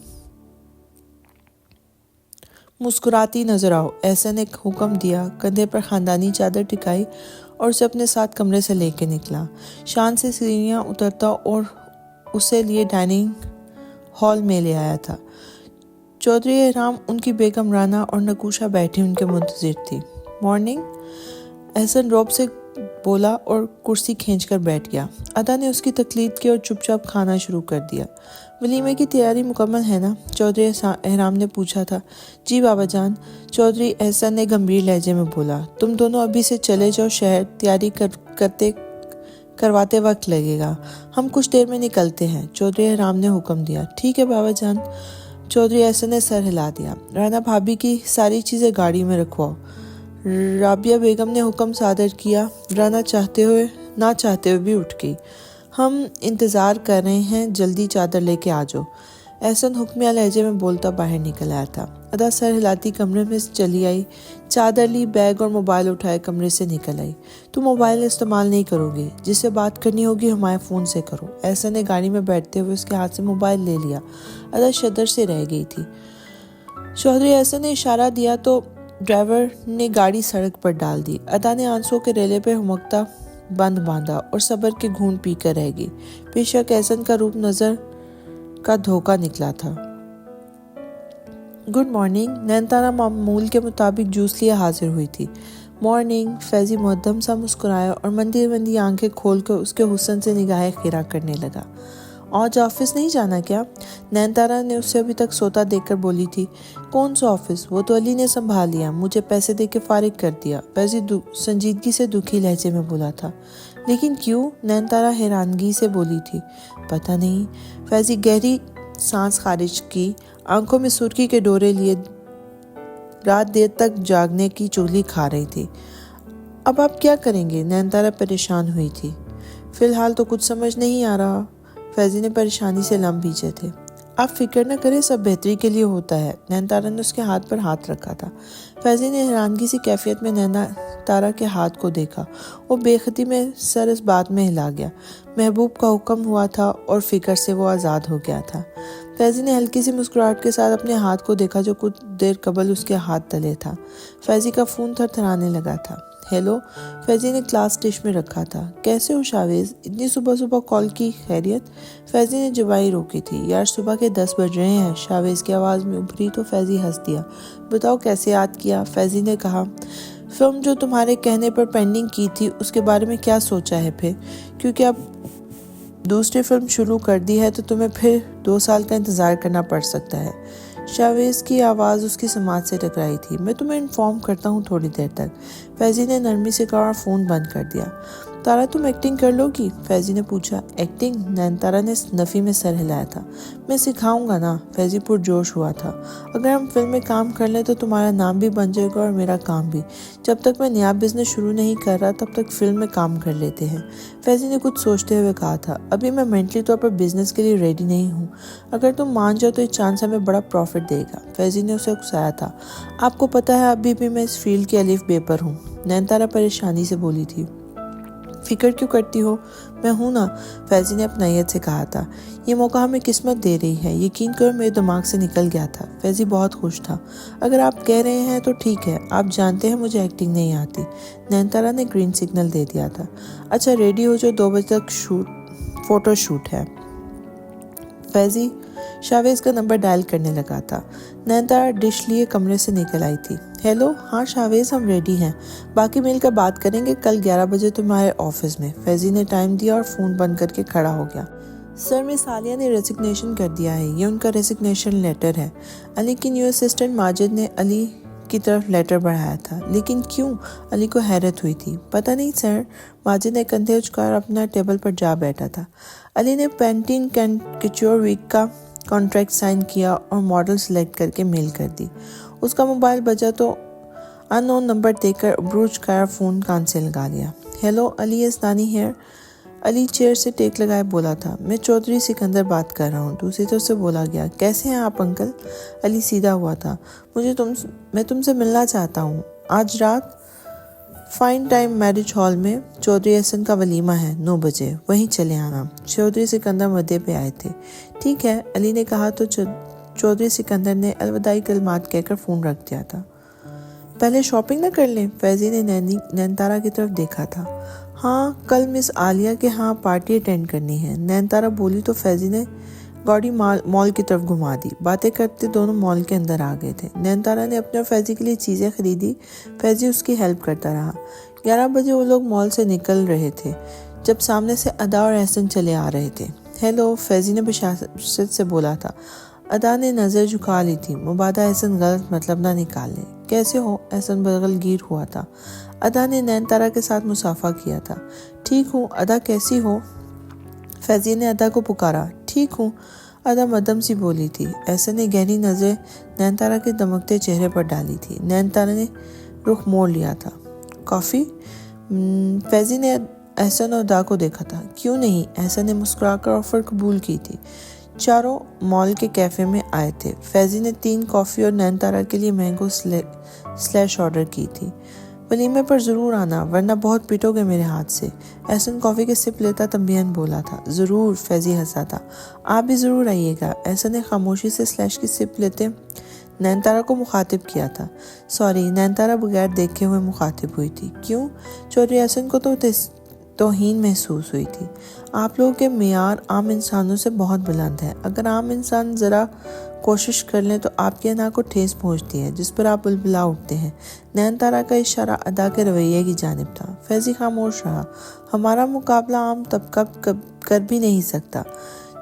مسکراتی نظر آؤ، احسن نے حکم دیا، کندھے پر خاندانی چادر ٹکائی اور اسے اپنے ساتھ کمرے سے لے کے نکلا۔ شان سے سیڑھیاں اترتا اور اسے لیے ڈائننگ ہال میں لے آیا تھا۔ چودھری احرام، ان کی بیگم رانا اور نکوشا بیٹھی ان کے منتظر تھی۔ مارننگ، احسن روب سے بولا اور کرسی کھینچ کر بیٹھ گیا۔ ادا نے اس کی تقلید کی اور چپ چاپ کھانا شروع کر دیا۔ ولیمے کی تیاری مکمل ہے نا؟ چودھری احرام نے پوچھا تھا۔ جی بابا جان، چودھری احسن نے گمبھیر لہجے میں بولا۔ تم دونوں ابھی سے چلے جاؤ شہر، تیاری کرواتے وقت لگے گا، ہم کچھ دیر میں نکلتے ہیں، چودھری احرام نے حکم دیا۔ ٹھیک ہے بابا جان، چودھری احسن نے سر ہلا دیا۔ رانا بھابھی کی ساری چیزیں گاڑی میں رکھواؤ، رابعہ بیگم نے حکم صادر کیا۔ رانا نہ چاہتے ہوئے بھی اٹھ گئی۔ ہم انتظار کر رہے ہیں، جلدی چادر لے کے آ جاؤ، احسن حکمیہ لہجے میں بولتا باہر نکل آیا تھا۔ ادا سر ہلاتی کمرے میں چلی آئی، چادر لی، بیگ اور موبائل اٹھائے کمرے سے نکل آئی۔ تم موبائل استعمال نہیں کرو گی، جس سے بات کرنی ہوگی ہمارے فون سے کرو، احسن نے گاڑی میں بیٹھتے ہوئے اس کے ہاتھ سے موبائل لے لیا۔ ادا شدر سے رہ گئی تھی۔ چودھری احسن نے اشارہ دیا تو ڈرائیور نے گاڑی سڑک پر ڈال دی۔ ادا نے آنسوں کے ریلے پہ ہمکتا بند باندھا اور صبر کے گھونٹ پی کر رہ گئی۔ بے شک احسن کا روپ نظر کا دھوکہ نکلا تھا۔ گڈ مارننگ، نینتارا معمول کے مطابق جوس لیے حاضر ہوئی تھی۔ مارننگ، فیضی مہدم سا مسکرایا اور مندی آنکھیں کھول کر اس کے حسن سے نگاہیں خیرہ کرنے لگا۔ آج آفس نہیں جانا کیا؟ نینتارا نے اسے ابھی تک سوتا دیکھ کر بولی تھی۔ کون سا آفس؟ وہ تو علی نے سنبھال لیا، مجھے پیسے دے کے فارغ کر دیا، فیضی سنجیدگی سے دکھی لہجے میں بولا تھا۔ لیکن کیوں؟ نینتارا حیرانگی سے بولی تھی۔ پتہ نہیں۔ فیضی گہری سانس خارج کی، آنکھوں میں سرخی کے ڈورے لیے رات دیر تک جاگنے کی چغلی کھا رہی تھی۔ اب آپ کیا کریں گے؟ نینتارا پریشان ہوئی تھی۔ فی الحال تو کچھ سمجھ نہیں آ رہا۔ فیضی نے پریشانی سے لم بھیجے تھے۔ آپ فکر نہ کریں، سب بہتری کے لیے ہوتا ہے۔ نینتارا نے اس کے ہاتھ پر ہاتھ رکھا تھا۔ فیضی نے حیرانگی سی کیفیت میں نینتارا کے ہاتھ کو دیکھا۔ وہ بے خودی میں سر اس بات میں ہلا گیا۔ محبوب کا حکم ہوا تھا اور فکر سے وہ آزاد ہو گیا تھا۔ فیضی نے ہلکی سی مسکراہٹ کے ساتھ اپنے ہاتھ کو دیکھا جو کچھ دیر قبل اس کے ہاتھ تلے تھا۔ فیضی کا فون تھر تھرانے لگا تھا۔ ہیلو، فیضی نے کلاس ڈش میں رکھا تھا۔ کیسے ہو شاویز؟ اتنی صبح صبح کال کی؟ خیریت؟ فیضی نے جبائی روکی تھی۔ یار صبح کے 10 بج رہے ہیں، شاویز کی آواز میں ابھری تو فیضی ہنس دیا۔ بتاؤ کیسے یاد کیا؟ فیضی نے کہا، فلم جو تمہارے کہنے پر پینڈنگ کی تھی اس کے بارے میں کیا سوچا ہے پھر؟ کیونکہ اب دوسری فلم شروع کر دی ہے تو تمہیں پھر 2 سال کا انتظار کرنا پڑ سکتا ہے۔ شاویز کی آواز اس کی سماعت سے ٹکرائی تھی۔ میں تمہیں انفارم کرتا ہوں تھوڑی دیر تک۔ فیضی نے نرمی سے کہا اور فون بند کر دیا۔ تارا تم ایکٹنگ کر لو گی؟ فیضی نے پوچھا۔ ایکٹنگ؟ نینتارا نے نفی میں سر ہلایا تھا۔ میں سکھاؤں گا نا، فیضی پرجوش ہوا تھا۔ اگر ہم فلم میں کام کر لیں تو تمہارا نام بھی بن جائے گا اور میرا کام بھی۔ جب تک میں نیا بزنس شروع نہیں کر رہا تب تک فلم میں کام کر لیتے ہیں۔ فیضی نے کچھ سوچتے ہوئے کہا تھا، ابھی میں مینٹلی طور پر بزنس کے لیے ریڈی نہیں ہوں۔ اگر تم مان جاؤ تو یہ چانس ہمیں بڑا پروفٹ دے گا۔ فیضی نے اسے اکسایا تھا۔ آپ کو پتہ ہے ابھی بھی میں اس فیلڈ کی الف بے پر ہوں۔ نینتارا پریشانی سے بولی تھی۔ فکر کیوں کرتی ہو؟ میں ہوں نا، فیضی نے اپنائیت سے کہا تھا۔ یہ موقع ہمیں قسمت دے رہی ہے، یقین کرو میرے دماغ سے نکل گیا تھا۔ فیضی بہت خوش تھا۔ اگر آپ کہہ رہے ہیں تو ٹھیک ہے، آپ جانتے ہیں مجھے ایکٹنگ نہیں آتی۔ نینتارا نے گرین سگنل دے دیا تھا۔ اچھا ریڈی ہو جو 2 بجے تک فوٹو شوٹ ہے۔ فیضی شاویز کا نمبر ڈائل کرنے لگا تھا۔ نینتارا ڈش لیے کمرے سے نکل آئی تھی۔ ہیلو، ہاں شاویز ہم ریڈی ہیں، باقی مل کر بات کریں گے کل 11 بجے تمہارے آفس میں۔ فیضی نے ٹائم دیا اور فون بند کر کے کھڑا ہو گیا۔ سر مس عالیہ نے ریزگنیشن کر دیا ہے، یہ ان کا ریزگنیشن لیٹر ہے۔ علی کی نیو اسسٹنٹ ماجد نے علی کی طرف لیٹر بڑھایا تھا۔ لیکن کیوں؟ علی کو حیرت ہوئی تھی۔ پتہ نہیں سر، ماجد نے کندھے اچکار اپنا ٹیبل پر جا بیٹھا تھا۔ علی نے پینٹین کچور ویک کا کانٹریکٹ سائن کیا اور ماڈل سلیکٹ کر کے میل کر دی۔ اس کا موبائل بجا تو ان نون نمبر دیکھ کر ابروچ کر فون کان سے لگا لیا۔ ہیلو، علی اسنانی ہیئر۔ علی چیئر سے ٹیک لگائے بولا تھا، میں چودھری سکندر بات کر رہا ہوں۔ دوسری طرف سے بولا گیا، کیسے ہیں آپ انکل؟ علی سیدھا ہوا تھا۔ میں تم سے ملنا چاہتا ہوں آج رات فائن ٹائم میرج ہال میں چودھری احسن کا ولیمہ ہے 9 بجے، وہیں چلے آنا۔ چودھری سکندر مدعے پہ آئے تھے۔ ٹھیک ہے، علی نے کہا تو چودھری سکندر نے الوداعی کلمات کہہ کر فون رکھ دیا تھا۔ پہلے شاپنگ نہ کر لیں؟ فیضی نے نینتارا کی طرف دیکھا تھا۔ ہاں، کل مس عالیہ کے ہاں پارٹی اٹینڈ کرنی ہے، نینتارا بولی تو فیضی نے گاڑی مال کی طرف گھما دی۔ باتیں کرتے دونوں مال کے اندر آ گئے تھے۔ نینتارا نے اپنے اور فیضی کے لیے چیزیں خریدی، فیضی اس کی ہیلپ کرتا رہا۔ 11 بجے وہ لوگ مال سے نکل رہے تھے جب سامنے سے ادا اور احسن چلے آ رہے تھے۔ ہیلو، فیضی نے بشاشت سے بولا تھا۔ ادا نے نظر جھکا لی تھی، مبادا احسن غلط مطلب نہ نکالے۔ کیسے ہو؟ احسن بغل گیر ہوا تھا۔ ادا نے نینتارا کے ساتھ مصافحہ کیا تھا۔ ٹھیک ہوں، ادا کیسی ہو؟ فیضی نے ادا کو پکارا۔ ٹھیک ہوں، ادا مدم سی بولی تھی۔ احسن نے گہری نظریں نینتارا کے دمکتے چہرے پر ڈالی تھی۔ نینتارا نے رخ موڑ لیا تھا۔ کافی؟ فیضی نے احسن اور ادا کو دیکھا تھا۔ کیوں نہیں؟ احسن نے مسکرا کر آفر قبول کی تھی۔ چاروں مال کے کیفے میں آئے تھے۔ فیضی نے 3 کافی اور نینتارا کے لیے مینگو سلیش آرڈر کی تھی۔ ولیمے پر ضرور آنا ورنہ بہت پیٹو گے میرے ہاتھ سے، احسن کافی کے سپ لیتا تنبیہاً بولا تھا۔ ضرور، فیضی ہنسا تھا۔ آپ بھی ضرور آئیے گا۔ احسن نے خاموشی سے سلیش کی سپ لیتے نینتارا کو مخاطب کیا تھا۔ سوری، نینتارا بغیر دیکھے ہوئے مخاطب ہوئی تھی۔ کیوں؟ چودھری احسن کو تو توہین محسوس ہوئی تھی۔ آپ لوگوں کے معیار عام انسانوں سے بہت بلند ہے۔ اگر عام انسان ذرا کوشش کر لیں تو آپ کی انا کو ٹھیس پہنچتی ہے جس پر آپ بلبلا اٹھتے ہیں۔ نینتارا کا اشارہ ادا کے رویے کی جانب تھا۔ فیضی خاموش رہا۔ ہمارا مقابلہ عام طبقہ کر بھی نہیں سکتا۔